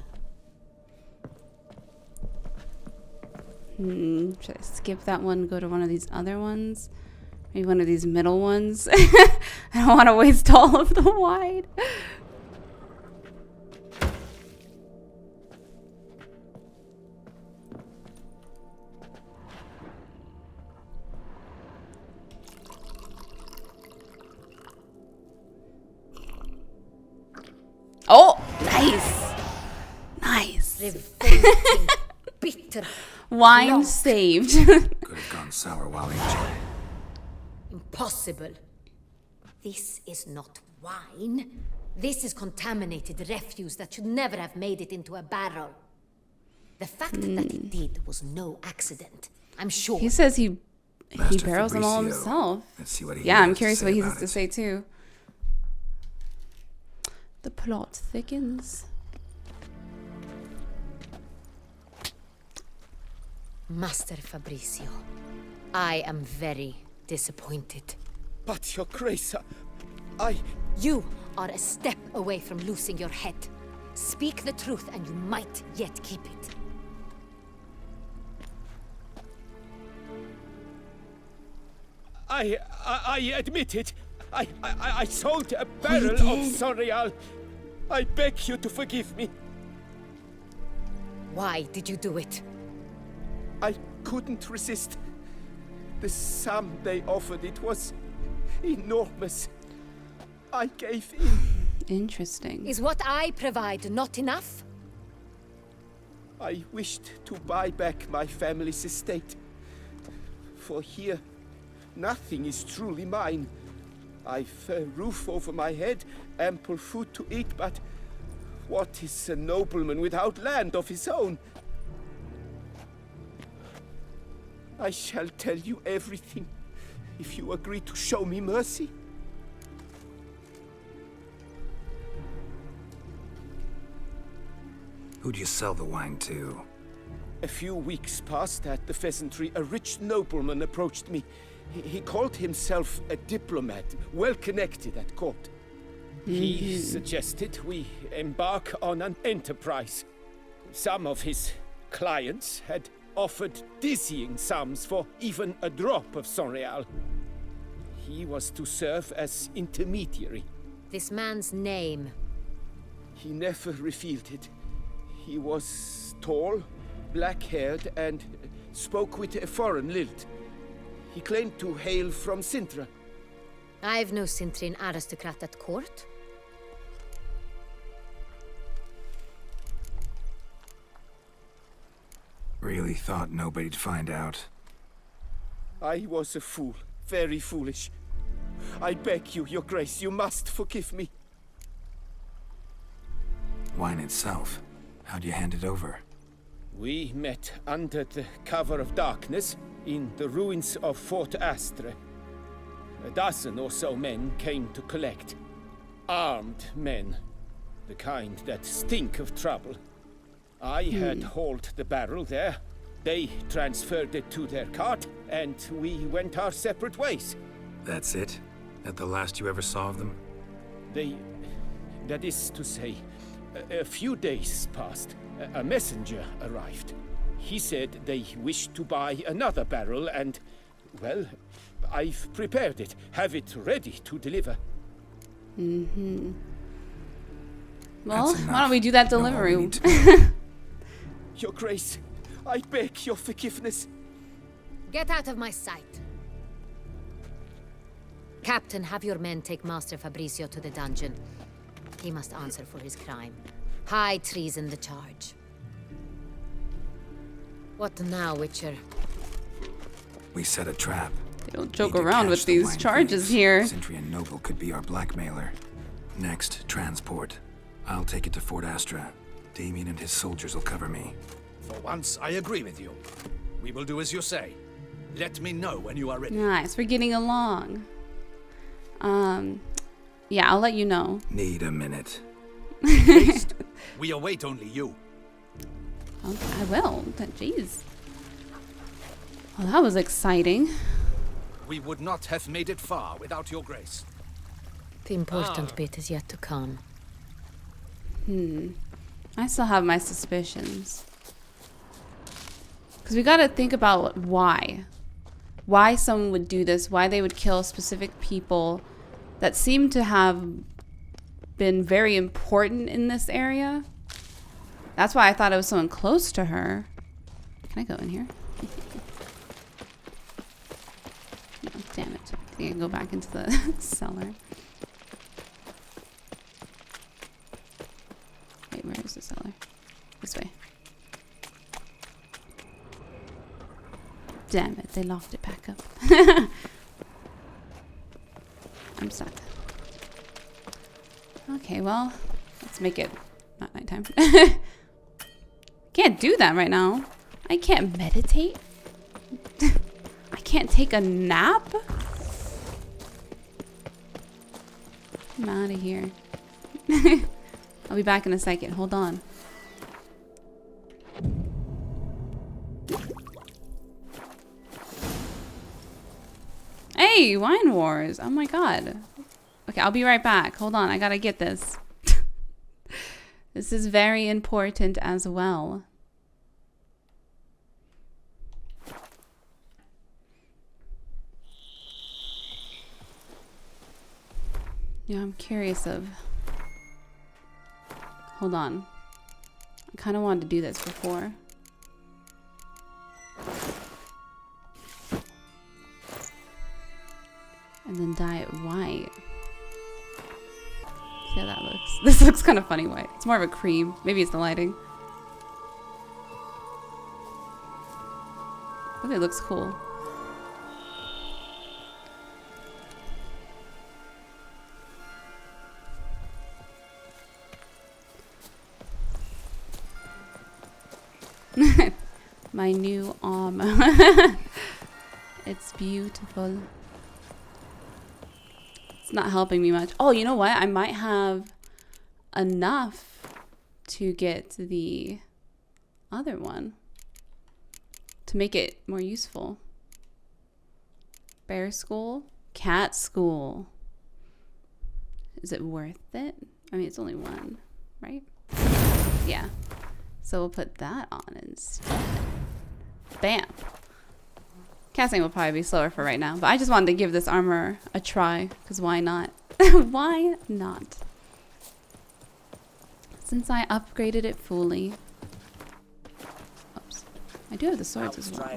Should I skip that one, go to one of these other ones? Maybe one of these middle ones? I don't want to waste all of the wine. revolting, bitter. Wine long. saved. Could have gone sour while aging. Impossible. This is not wine. This is contaminated refuse that should never have made it into a barrel. The fact that it did was no accident. I'm sure. He says he Master barrels them all Fabricio. himself. Let's see what he Yeah, I'm has to curious say what he about has to it. say too. The plot thickens. Master Fabricio, I am very disappointed. But, Your Grace, You are a step away from losing your head. Speak the truth and you might yet keep it. I admit it. I sold a barrel of Sonreal. I beg you to forgive me. Why did you do it? I couldn't resist. The sum they offered, it was enormous. I gave in. Interesting. Is what I provide not enough? I wished to buy back my family's estate. For here, nothing is truly mine. I've a roof over my head, ample food to eat, but what is a nobleman without land of his own? I shall tell you everything, if you agree to show me mercy. Who'd you sell the wine to? A few weeks past at the pheasantry, a rich nobleman approached me. He called himself a diplomat, well connected at court. He suggested we embark on an enterprise. Some of his clients had offered dizzying sums for even a drop of Sonreal. He was to serve as intermediary. This man's name. He never revealed it. He was tall, black-haired, and spoke with a foreign lilt. He claimed to hail from Sintra. I've no Sintrin aristocrat at court. Really thought nobody'd find out. I was a fool, very foolish. I beg you, Your Grace, you must forgive me. Wine itself. How'd you hand it over? We met under the cover of darkness in the ruins of Fort Astre. A dozen or so men came to collect. Armed men. The kind that stink of trouble. I had hauled the barrel there. They transferred it to their cart, and we went our separate ways. That's it? That the last you ever saw of them? That is to say, a few days passed. A messenger arrived. He said they wished to buy another barrel and, well, I've prepared it. Have it ready to deliver. Well, why don't we do that delivery? Your Grace, I beg your forgiveness. Get out of my sight. Captain, have your men take Master Fabricio to the dungeon. He must answer for his crime. High treason the charge. What now, Witcher? We set a trap. They don't joke around with these charges here. Centurion Noble could be our blackmailer. Next, transport. I'll take it to Fort Astra. Damien and his soldiers will cover me. For once, I agree with you. We will do as you say. Let me know when you are ready. Nice, we're getting along. Yeah, I'll let you know. Need a minute. Haste. We await only you. Okay, I will. Jeez. Well, that was exciting. We would not have made it far without your grace. The important bit is yet to come. I still have my suspicions. Because we got to think about why. Why someone would do this. Why they would kill specific people that seem to have been very important in this area. That's why I thought it was someone close to her. Can I go in here? No, damn it. I think I can go back into the cellar. Wait, where is the cellar? This way. Damn it, they locked it back up. I'm stuck. Okay, well, let's make it not nighttime. Can't do that right now. I can't meditate. I can't take a nap. I'm out of here. I'll be back in a second. Hold on. Hey, Wine Wars. Oh my god. Okay, I'll be right back. Hold on, I gotta get this. This is very important as well. Yeah, I'm curious of... Hold on. I kind of wanted to do this before. And then dye it white. See how that looks? This looks kind of funny white. It's more of a cream. Maybe it's the lighting. But it looks cool. My new arm. It's beautiful. It's not helping me much. Oh, you know what? I might have enough to get the other one to make it more useful. Bear school, cat school. Is it worth it? I mean, it's only one, right? Yeah. So we'll put that on instead. Bam. Casting will probably be slower for right now, but I just wanted to give this armor a try, because why not? Why not? Since I upgraded it fully. Oops. I do have the swords as well.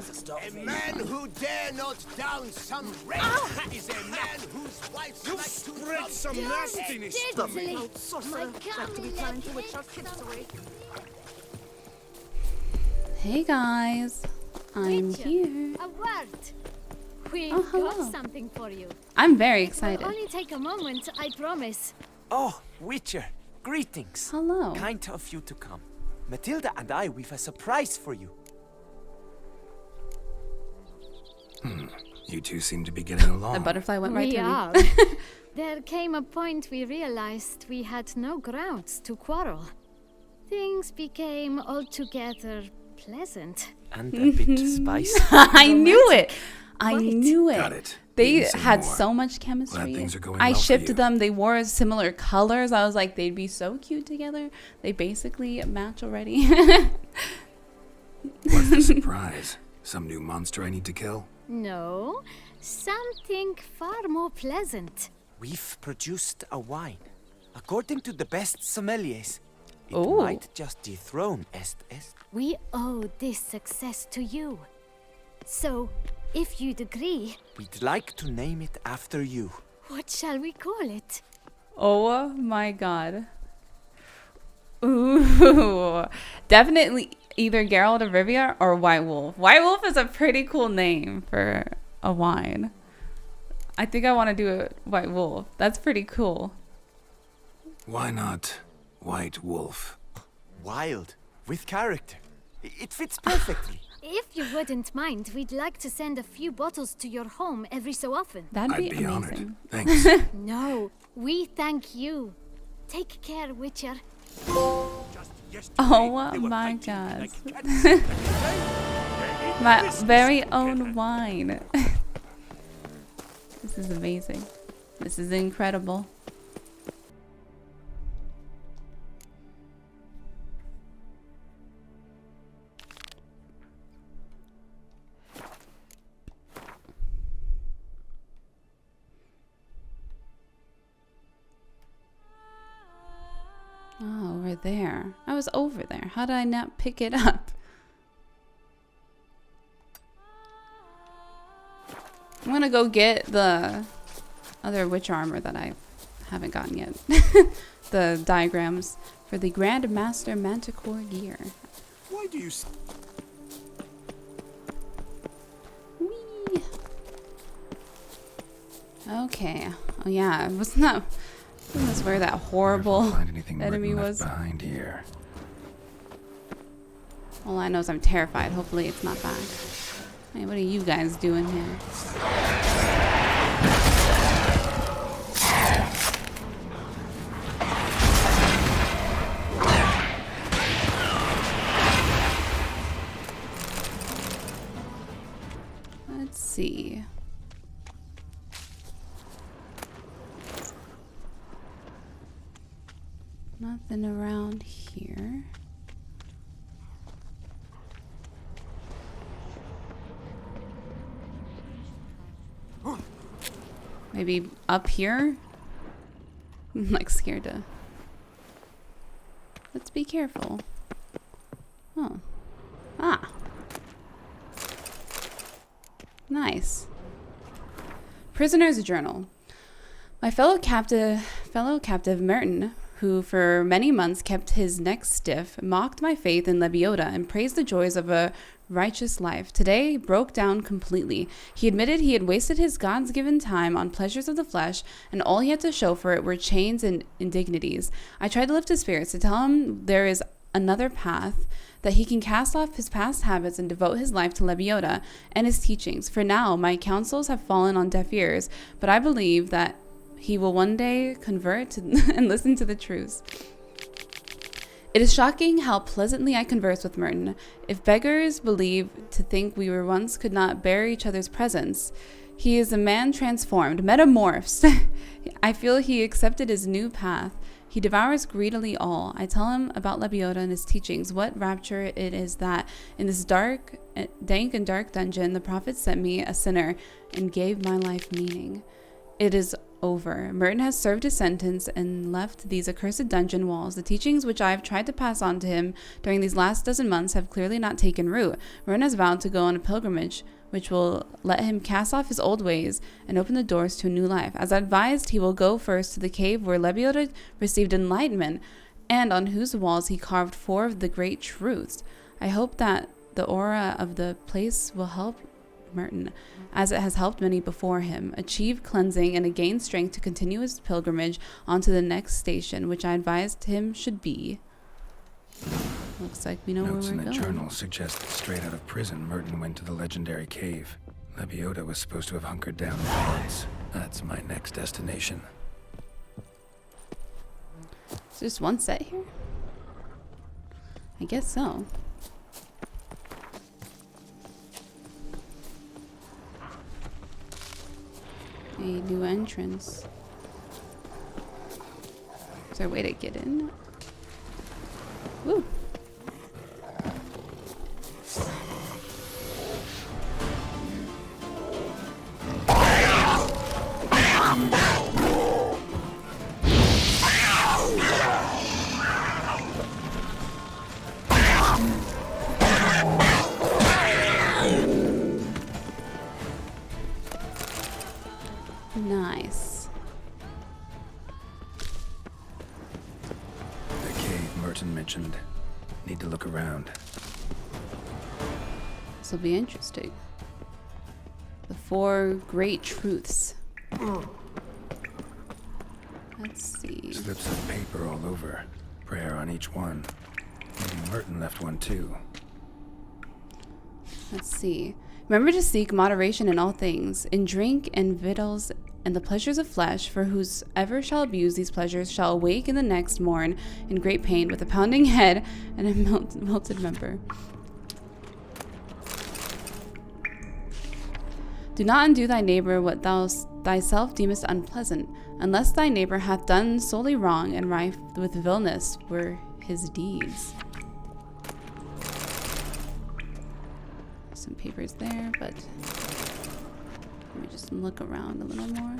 A man who dare not down some race is a man whose wife You spread some nastiness. Hey guys, I'm Witcher, here. A word. We've hello. got something for you. I'm very It excited. will only take a moment, I promise. Oh, Witcher, greetings. Hello. Kind of you to come. Matilda and I, we've a surprise for you. You two seem to be getting along. The butterfly went right We through are. me. There came a point we realized we had no grounds to quarrel. Things became altogether pleasant. And a bit spicy. I knew it. I Right. knew it. Got it. They You can say had more. so much chemistry. Glad things are going I well for shipped you. them. They wore similar colors. I was like, they'd be so cute together. They basically match already. What's the surprise? Some new monster I need to kill? No, something far more pleasant. We've produced a wine. According to the best sommeliers, it Ooh. might just dethrone Est. We owe this success to you. So, if you'd agree, We'd like to name it after you. what shall we call it? Oh my god. Ooh. Definitely either Geralt of Rivia or White Wolf. White Wolf is a pretty cool name for a wine. I think I want to do a White Wolf. That's pretty cool. Why not White Wolf? Wild, with character. It fits perfectly. If you wouldn't mind, we'd like to send a few bottles to your home every so often. That'd I'd be amazing. honored. Thanks. No, we thank you. Take care, Witcher. Oh my god. My very own wine. This is amazing. This is incredible. Oh, we're there. I was over there. How did I not pick it up? I'm gonna go get the other witch armor that I haven't gotten yet. The diagrams for the Grand Master Manticore gear. Why do you... Okay. Oh yeah, wasn't this where that horrible enemy was? Behind here. All I know is I'm terrified. Hopefully it's not back. Hey, what are you guys doing here? Let's see. Nothing around here. Maybe up here? I'm like scared to. Let's be careful. Oh. Ah. Nice. Prisoner's journal. My fellow captive Merton, who for many months kept his neck stiff, mocked my faith in Lebiota and praised the joys of a righteous life, today broke down completely. He admitted he had wasted his God's-given time on pleasures of the flesh, and all he had to show for it were chains and indignities. I tried to lift his spirits, to tell him there is another path, that he can cast off his past habits and devote his life to Lebiota and his teachings. For now, my counsels have fallen on deaf ears, but I believe that he will one day convert and listen to the truths. It is shocking how pleasantly I converse with Merton. If beggars believe to think we were once could not bear each other's presence, he is a man transformed, metamorphosed. I feel he accepted his new path. He devours greedily all. I tell him about Lebiota and his teachings, what rapture it is that in this dank and dark dungeon, the prophet sent me a sinner and gave my life meaning. It is over. Merton has served his sentence and left these accursed dungeon walls. The teachings which I have tried to pass on to him during these last dozen months have clearly not taken root. Merton has vowed to go on a pilgrimage which will let him cast off his old ways and open the doors to a new life. As advised, he will go first to the cave where Lebiota received enlightenment and on whose walls he carved 4 of the great truths. I hope that the aura of the place will help Merton, as it has helped many before him, achieve cleansing and gain strength to continue his pilgrimage on to the next station, which I advised him should be. Looks like we know Notes where we're in the going. journal suggest that straight out of prison, Merton went to the legendary cave. Lebiota was supposed to have hunkered down in France. That's my next destination. Is there just one set here? I guess so. A new entrance. Is there a way to get in? Woo! Nice. The cave Merton mentioned. Need to look around. This will be interesting. The 4 great truths. Let's see. Slips of paper all over. Prayer on each one. Maybe Merton left one too. Let's see. Remember to seek moderation in all things, in drink and victuals and the pleasures of flesh, for whosoever shall abuse these pleasures shall awake in the next morn in great pain with a pounding head and a melted member. Do not undo thy neighbor what thou thyself deemest unpleasant, unless thy neighbor hath done solely wrong, and rife with villainous were his deeds. Some papers there, but let me just look around a little more.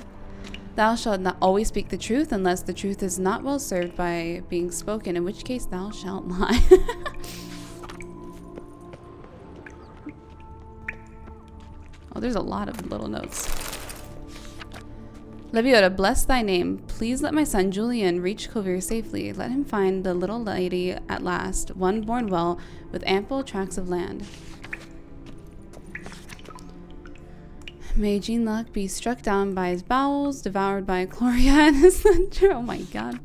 Thou shalt not always speak the truth unless the truth is not well served by being spoken, in which case thou shalt lie. Oh, there's a lot of little notes. Lebiota, bless thy name. Please let my son Julian reach Kovir safely. Let him find the little lady at last, one born well, with ample tracts of land. May Jean Luck be struck down by his bowels, devoured by Chloria and his thunder. Oh my god.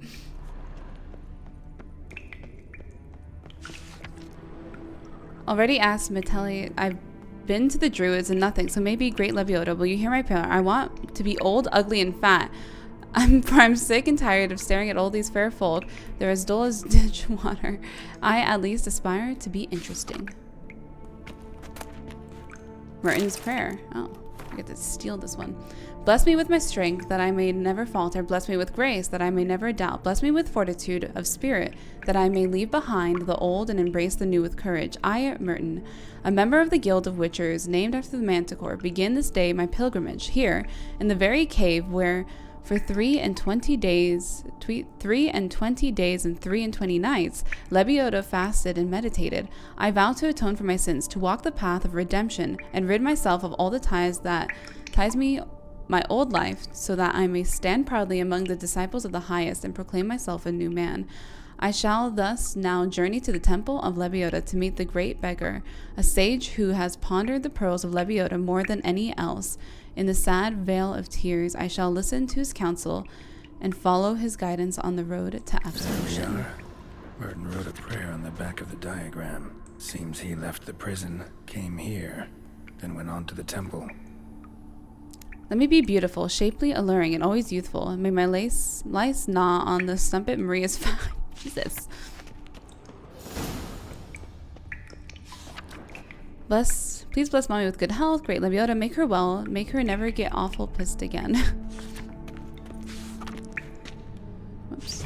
Already asked MattyK. I've been to the druids and nothing, so maybe Great Leviota. Will you hear my prayer? I want to be old, ugly, and fat. I'm sick and tired of staring at all these fair folk. They're as dull as ditch water. I at least aspire to be interesting. Merton's prayer. Oh, I get to steal this one. Bless me with my strength, that I may never falter. Bless me with grace, that I may never doubt. Bless me with fortitude of spirit, that I may leave behind the old and embrace the new with courage. I, Merton, a member of the Guild of Witchers, named after the Manticore, begin this day my pilgrimage here, in the very cave where, for 23 days and 23 nights, Leviota fasted and meditated. I vow to atone for my sins, to walk the path of redemption, and rid myself of all the ties that ties me my old life, so that I may stand proudly among the disciples of the highest and proclaim myself a new man. I shall thus now journey to the temple of Leviota to meet the great beggar, a sage who has pondered the pearls of Leviota more than any else. In the sad vale of tears, I shall listen to his counsel and follow his guidance on the road to absolution. There we are. Merton wrote a prayer on the back of the diagram. Seems he left the prison, came here, then went on to the temple. Let me be beautiful, shapely, alluring, and always youthful. May my lice gnaw on the stumpet Maria's fat. Jesus. Please bless mommy with good health. Great Leviota, make her well. Make her never get awful pissed again. Whoops.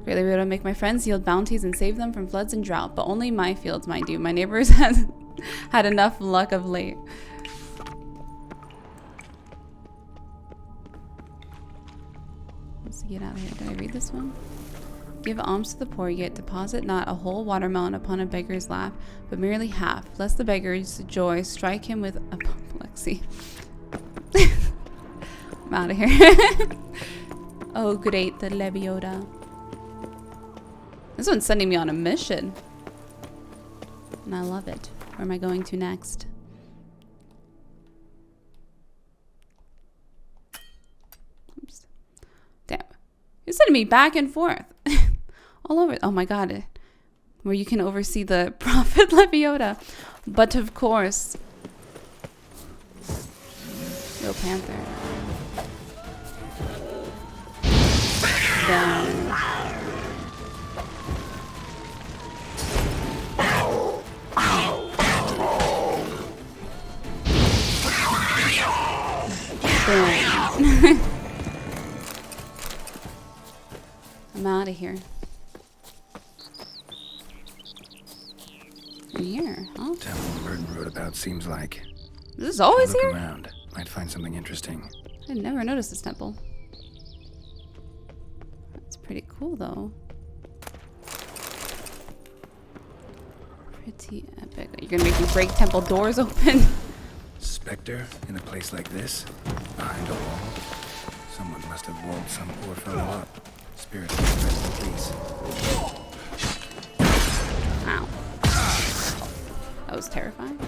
Great Leviota, make my friends yield bounties and save them from floods and drought. But only my fields, mind you. My neighbors has had enough luck of late. Let's get out of here. Did I read this one? Give alms to the poor, yet deposit not a whole watermelon upon a beggar's lap, but merely half, lest the beggar's joy strike him with apoplexy. I'm out of here. Oh, great, the Leviota. This one's sending me on a mission. And I love it. Where am I going to next? Oops. Damn. You're sending me back and forth. All over. Oh my god. Where you can oversee the Prophet Leviota. But of course. Yo, Panther. Down. I'm out of here. In here, huh? Temple Merton wrote about seems like. This is always look here? Around. Might find something interesting. I never noticed this temple. That's pretty cool, though. Pretty epic. You're gonna make me break temple doors open? Spectre in a place like this? Behind a wall? Someone must have walled some poor fellow up. Spirit rest in peace. Ow. That was terrifying.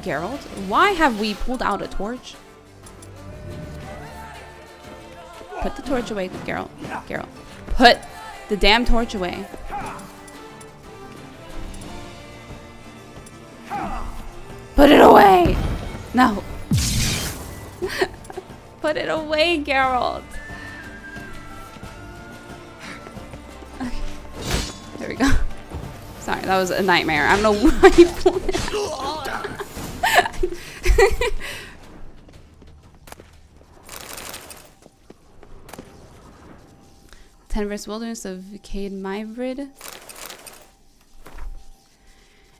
Geralt, why have we pulled out a torch? Put the torch away, Geralt. Geralt. Put the damn torch away. Put it away! No. Put it away, Geralt. Okay. There we go. Sorry, that was a nightmare. I don't know why you pulled it. 10-verse wilderness of Cade Mybrid.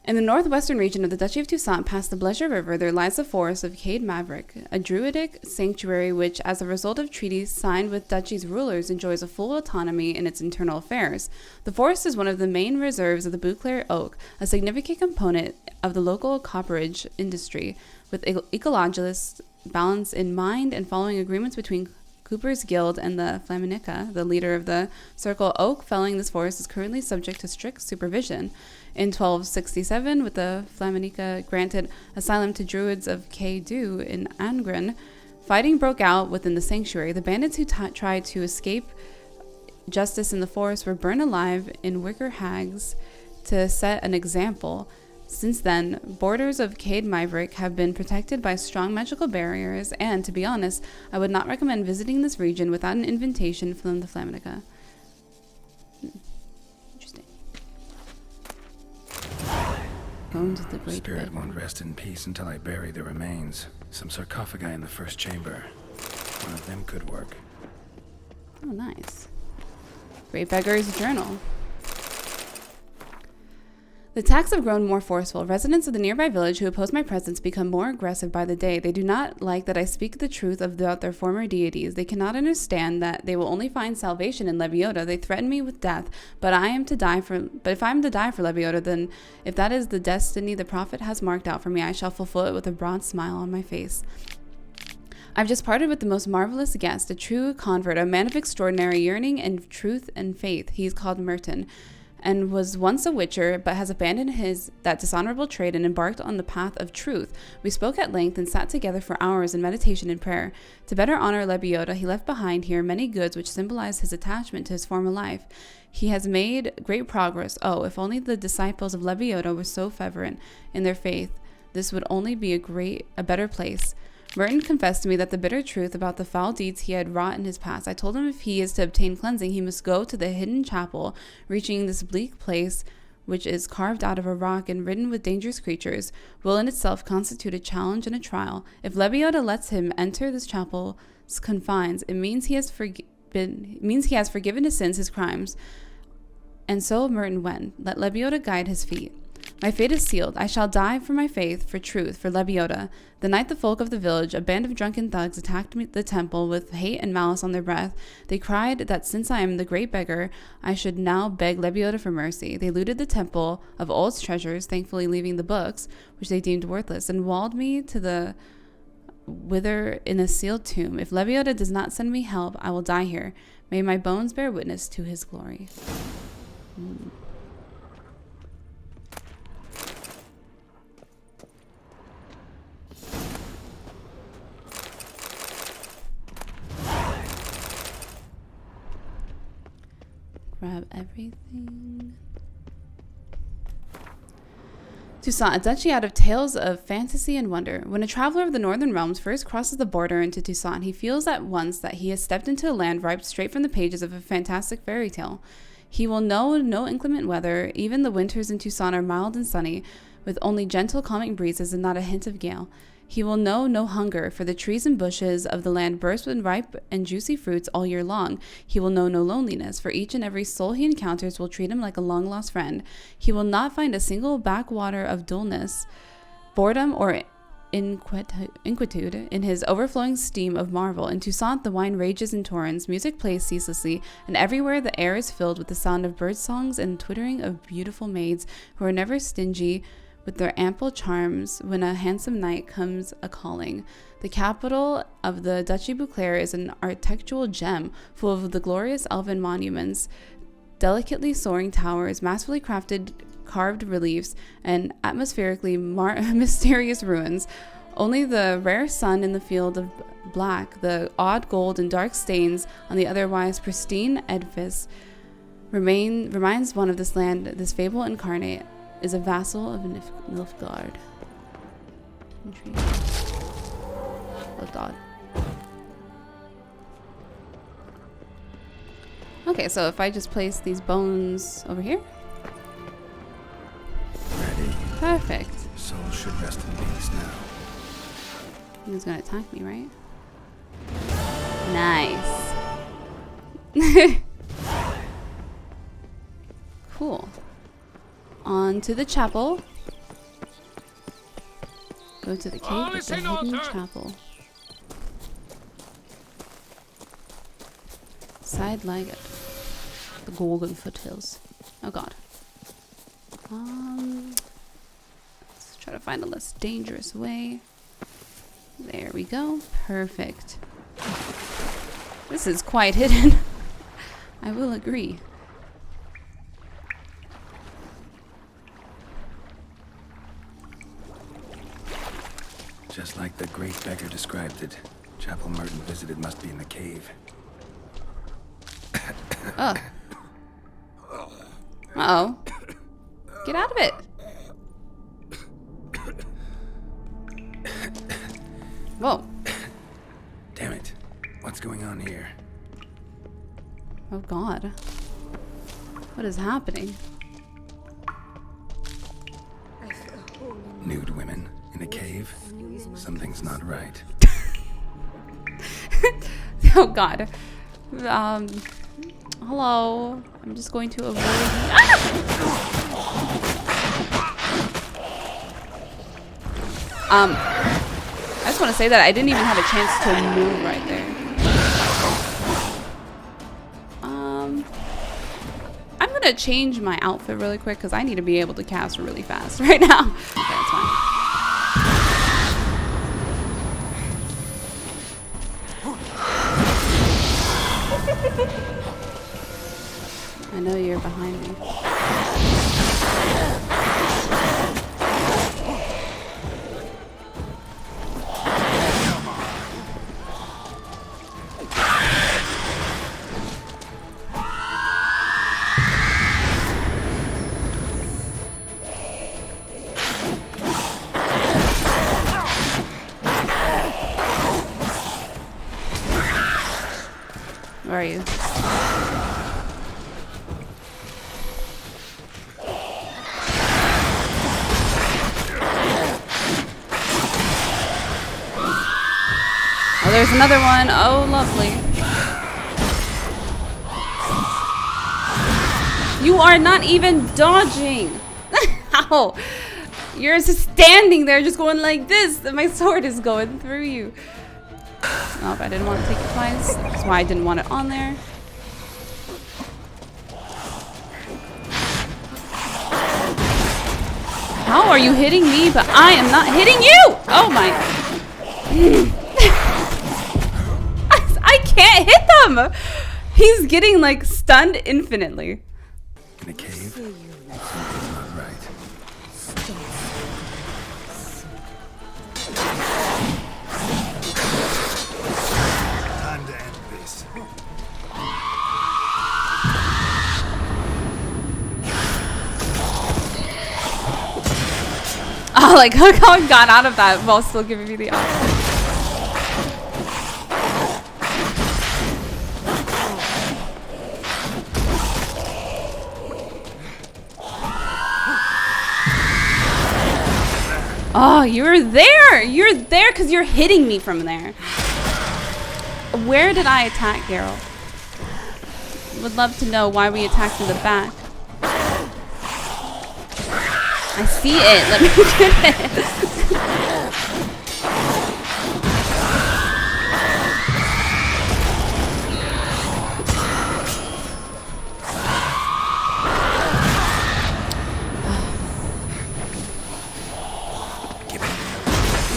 In the northwestern region of the Duchy of Toussaint, past the Bleasure River, there lies the forest of Cade Maverick, a druidic sanctuary which, as a result of treaties signed with Duchy's rulers, enjoys a full autonomy in its internal affairs. The forest is one of the main reserves of the Beauclair oak, a significant component of the local copperage industry, with ecologist balance in mind and following agreements between Cooper's Guild and the Fibonacci, the leader of the circle. Oak felling this forest is currently subject to strict supervision. In 1267, with the Fibonacci granted asylum to druids of K-Du in Angren, fighting broke out within the sanctuary. The bandits who tried to escape justice in the forest were burned alive in wicker hags to set an example. Since then, borders of Cade Miverick have been protected by strong magical barriers, and to be honest, I would not recommend visiting this region without an invitation from the Fibonacci. Interesting. Bones of the Great Spirit won't rest in peace until I bury the remains. Some sarcophagi in the first chamber. One of them could work. Oh, nice. Great Beggar's Journal. The attacks have grown more forceful. Residents of the nearby village who oppose my presence become more aggressive by the day. They do not like that I speak the truth about their former deities. They cannot understand that they will only find salvation in Lebiota. They threaten me with death, but if I am to die for Lebiota, then if that is the destiny the prophet has marked out for me, I shall fulfill it with a broad smile on my face. I've just parted with the most marvelous guest, a true convert, a man of extraordinary yearning and truth and faith. He is called Merton, and was once a witcher, but has abandoned that dishonorable trade and embarked on the path of truth. We spoke at length and sat together for hours in meditation and prayer. To better honor Lebiota, he left behind here many goods which symbolize his attachment to his former life. He has made great progress. Oh, if only the disciples of Lebiota were so fervent in their faith, this would only be a better place. Merton confessed to me that the bitter truth about the foul deeds he had wrought in his past. I told him if he is to obtain cleansing, he must go to the hidden chapel, reaching this bleak place, which is carved out of a rock and ridden with dangerous creatures, will in itself constitute a challenge and a trial. If Lebiota lets him enter this chapel's confines, it means he has forgiven his sins, his crimes. And so Merton went. Let Lebiota guide his feet. My fate is sealed. I shall die for my faith, for truth, for Lebiota. The night the folk of the village, a band of drunken thugs, attacked the temple with hate and malice on their breath. They cried that since I am the great beggar, I should now beg Lebiota for mercy. They looted the temple of all its treasures, thankfully leaving the books, which they deemed worthless, and walled me to the wither in a sealed tomb. If Lebiota does not send me help, I will die here. May my bones bear witness to his glory. Grab everything. Toussaint, a duchy out of tales of fantasy and wonder. When a traveler of the northern realms first crosses the border into Toussaint, he feels at once that he has stepped into a land ripe straight from the pages of a fantastic fairy tale. He will know no inclement weather. Even the winters in Toussaint are mild and sunny, with only gentle calming breezes and not a hint of gale. He will know no hunger, for the trees and bushes of the land burst with ripe and juicy fruits all year long. He will know no loneliness, for each and every soul he encounters will treat him like a long-lost friend. He will not find a single backwater of dullness, boredom, or inquietude in his overflowing stream of marvel. In Toussaint, the wine rages in torrents, music plays ceaselessly, and everywhere the air is filled with the sound of bird songs and twittering of beautiful maids who are never stingy with their ample charms when a handsome knight comes a-calling. The capital of the Duchy Beauclair is an architectural gem, full of the glorious elven monuments, delicately soaring towers, masterfully crafted carved reliefs, and atmospherically mysterious ruins. Only the rare sun in the field of black, the odd gold and dark stains on the otherwise pristine edifice reminds one of this land, this fable incarnate, is a vassal of Nilfgaard. Oh god. Okay, so if I just place these bones over here. Ready. Perfect. Soul should rest in peace now. He's gonna attack me, right? Nice. Cool. On to the chapel. Go to the cave with the hidden chapel. Side like it. The Gorgon foothills. Oh god. Let's try to find a less dangerous way. There we go. Perfect. This is quite hidden. I will agree. Just like the great beggar described it. Chapel Merton visited must be in the cave. Oh. Uh-oh. Get out of it. Whoa. Damn it. What's going on here? Oh God. What is happening? Nude women in a cave? Something's not right. Oh God. Hello. I'm just going to avoid. I just want to say that I didn't even have a chance to move right there. I'm gonna change my outfit really quick because I need to be able to cast really fast right now. Okay, that's fine. I know you're behind me. Where are you? Oh, there's another one. Oh, lovely. You are not even dodging. Ow. You're just standing there just going like this, and my sword is going through you. Nope, I didn't want to take it twice. That's why I didn't want it on there. How are you hitting me, but I am not hitting you? Oh my. I can't hit them. He's getting like stunned infinitely. In a cave? Something's not right. Time to end this. Oh, like how I got out of that while still giving me the option. Oh, you're there! You're there because you're hitting me from there. Where did I attack, Geralt? Would love to know why we attacked in the back. I see it. Let me get it.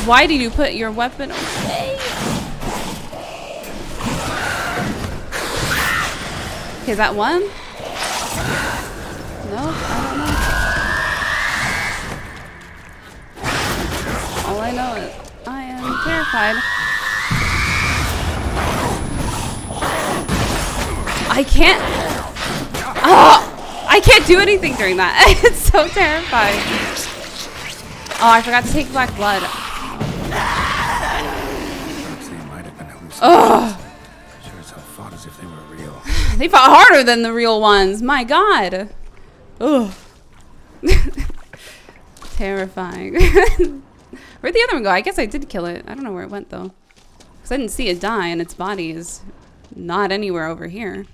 Why did you put your weapon away? Okay, is that one? No, I don't know. All I know is I am terrified. I can't. Oh, I can't do anything during that. It's so terrifying. Oh, I forgot to take black blood. Oh, Sure as hell fought as if they were real. they fought harder than the real ones. My God. Oh, terrifying. Where'd the other one go? I guess I did kill it. I don't know where it went though, because I didn't see it die, and its body is not anywhere over here.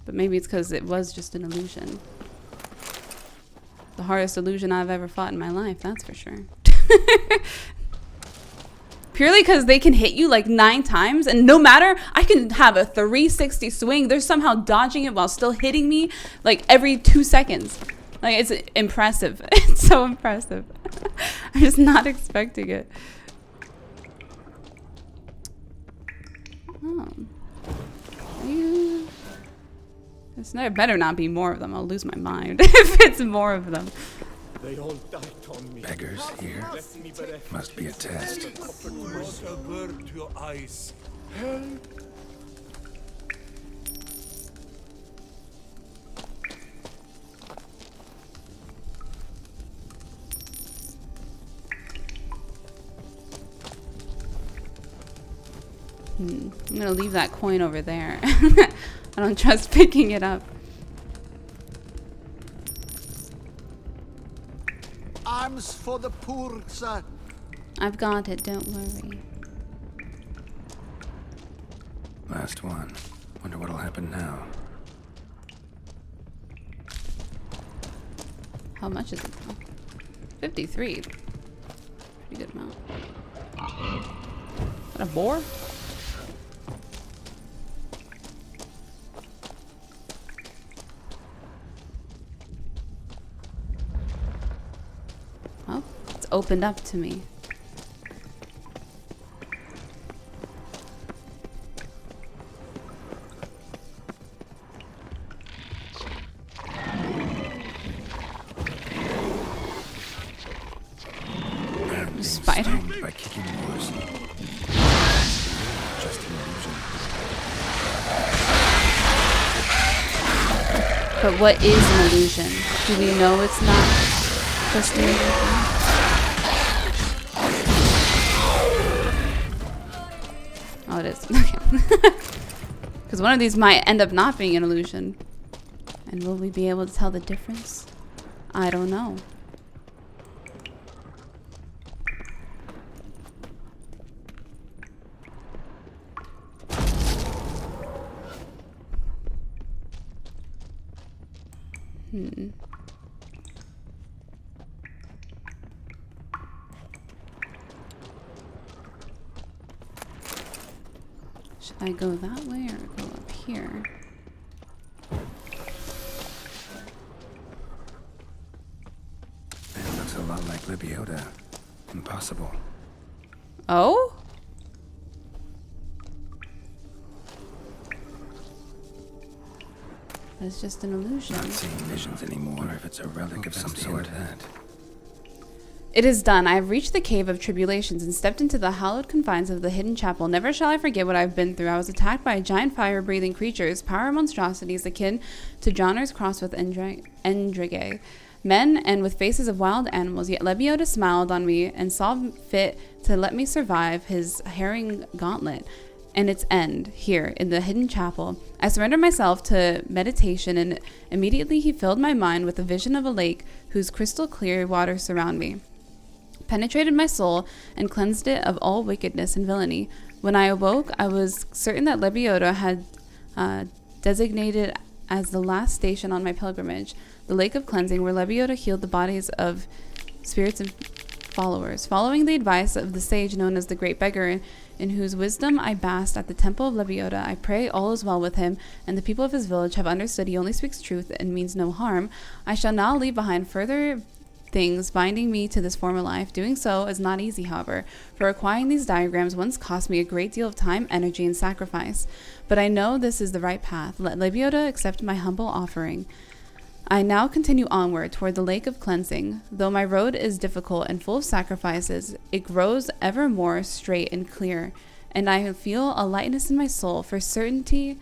But maybe it's because it was just an illusion. The hardest illusion I've ever fought in my life, that's for sure. Purely because they can hit you like 9 times, and no matter, I can have a 360 swing, they're somehow dodging it while still hitting me like every 2 seconds. Like, it's impressive. It's so impressive. I'm just not expecting it. Oh. There better not be more of them. I'll lose my mind if it's more of them. They all died Beggars here? Must be a test. Not a word to your eyes. Help! I'm gonna leave that coin over there. I don't trust picking it up. Arms for the poor, sir. I've got it, don't worry. Last one. Wonder what'll happen now. How much is it though? 53. Pretty good amount. Is that a boar? Oh, it's opened up to me. Spider. By kicking wars. Just an illusion. But what is an illusion? Do we know it's not just an illusion? Oh, it is. Okay. Because one of these might end up not being an illusion. And will we be able to tell the difference? I don't know. Should I go that way or go up here? It looks a lot like Lebiota. Impossible. Oh? It's just an illusion. Not seeing visions anymore. If it's a relic of some sort. It is done. I have reached the cave of tribulations and stepped into the hallowed confines of the hidden chapel. Never shall I forget what I've been through. I was attacked by giant fire-breathing creatures, power monstrosities akin to Johnner's cross with Endrige, men and with faces of wild animals. Yet Lebiota smiled on me and saw fit to let me survive his herring gauntlet and its end here in the hidden chapel. I surrendered myself to meditation, and immediately he filled my mind with a vision of a lake whose crystal clear waters surround me, penetrated my soul, and cleansed it of all wickedness and villainy. When I awoke, I was certain that Lebiota had designated as the last station on my pilgrimage, the lake of cleansing, where Lebiota healed the bodies of spirits and followers. Following the advice of the sage known as the Great Beggar, in whose wisdom I basked at the temple of Lebiota, I pray all is well with him, and the people of his village have understood he only speaks truth and means no harm. I shall now leave behind further things binding me to this former life. Doing so is not easy, however, for acquiring these diagrams once cost me a great deal of time, energy, and sacrifice. But I know this is the right path. Let Lebiota accept my humble offering. I now continue onward toward the lake of cleansing. Though my road is difficult and full of sacrifices, it grows ever more straight and clear, and I feel a lightness in my soul. For certainty,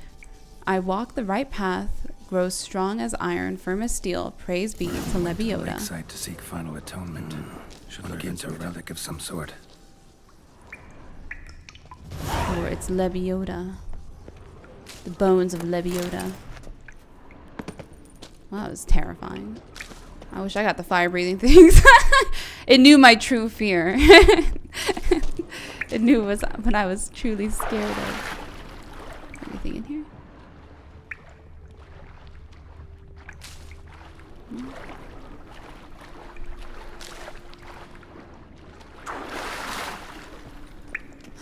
I walk the right path, grows strong as iron, firm as steel. Praise be to Lebiota. Lakeside to seek final atonement. Should look into a relic of some sort. Or it's Lebiota. The bones of Lebiota. Well, that was terrifying. I wish I got the fire-breathing things. It knew my true fear. It knew what I was truly scared of. Anything in here?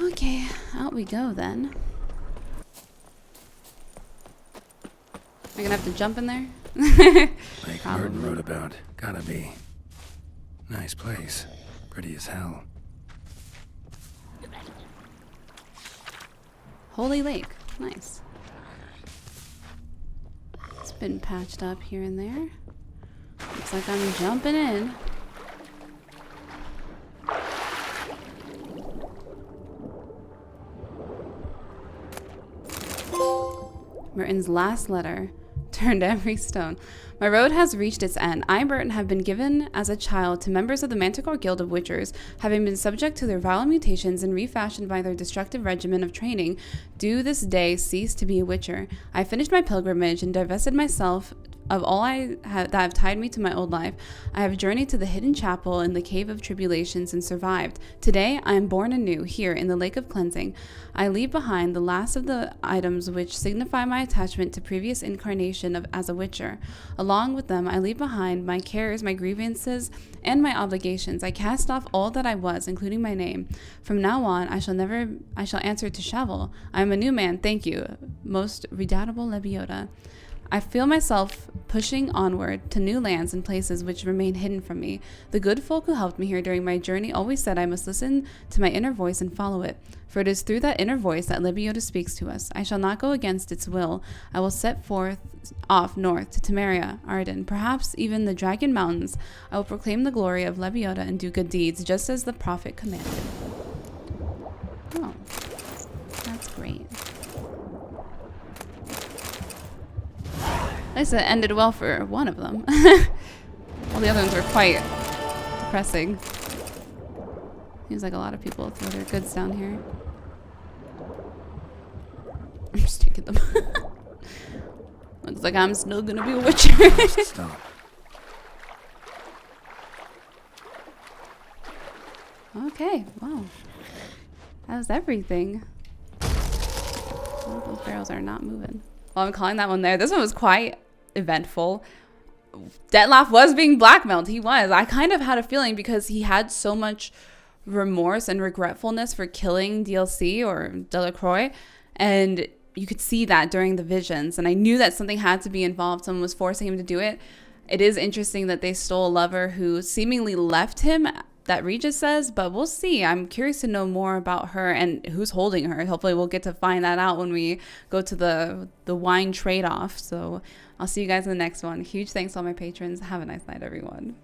Okay, out we go then. Am I gonna have to jump in there? Lake Merton wrote about. Gotta be. Nice place. Pretty as hell. Holy Lake. Nice. It's been patched up here and there. Looks like I'm jumping in. Merton's last letter turned every stone. My road has reached its end. I, Merton, have been given as a child to members of the Manticore Guild of Witchers, having been subject to their vile mutations and refashioned by their destructive regimen of training. Do this day cease to be a witcher. I finished my pilgrimage and divested myself of all that have tied me to my old life. I have journeyed to the hidden chapel in the cave of tribulations and survived. Today I am born anew here in the lake of cleansing. I leave behind the last of the items which signify my attachment to previous incarnation as a witcher. Along with them I leave behind my cares, my grievances, and my obligations. I cast off all that I was, including my name. From now on I shall answer to Shavel. I am a new man, thank you, most redoubtable Lebiota. I feel myself pushing onward to new lands and places which remain hidden from me. The good folk who helped me here during my journey always said I must listen to my inner voice and follow it, for it is through that inner voice that Lebiota speaks to us. I shall not go against its will. I will set off north to Temeria, Arden, perhaps even the Dragon Mountains. I will proclaim the glory of Lebiota and do good deeds, just as the prophet commanded. Oh, that's great. At least it ended well for one of them. All the other ones were quite depressing. Seems like a lot of people throw their goods down here. I'm just taking them. Looks like I'm still gonna be a witcher. Stop. Okay, wow. That was everything. Oh, those barrels are not moving. Well, I'm calling that one there. This one was quite eventful. Detlaff was being blackmailed. He was. I kind of had a feeling because he had so much remorse and regretfulness for killing DLC or Delacroix, and you could see that during the visions, and I knew that something had to be involved. Someone was forcing him to do it. It is interesting that they stole a lover who seemingly left him, that Regis says, but we'll see. I'm curious to know more about her and who's holding her. Hopefully we'll get to find that out when we go to the wine trade-off. So I'll see you guys in the next one. Huge thanks to all my patrons. Have a nice night, everyone.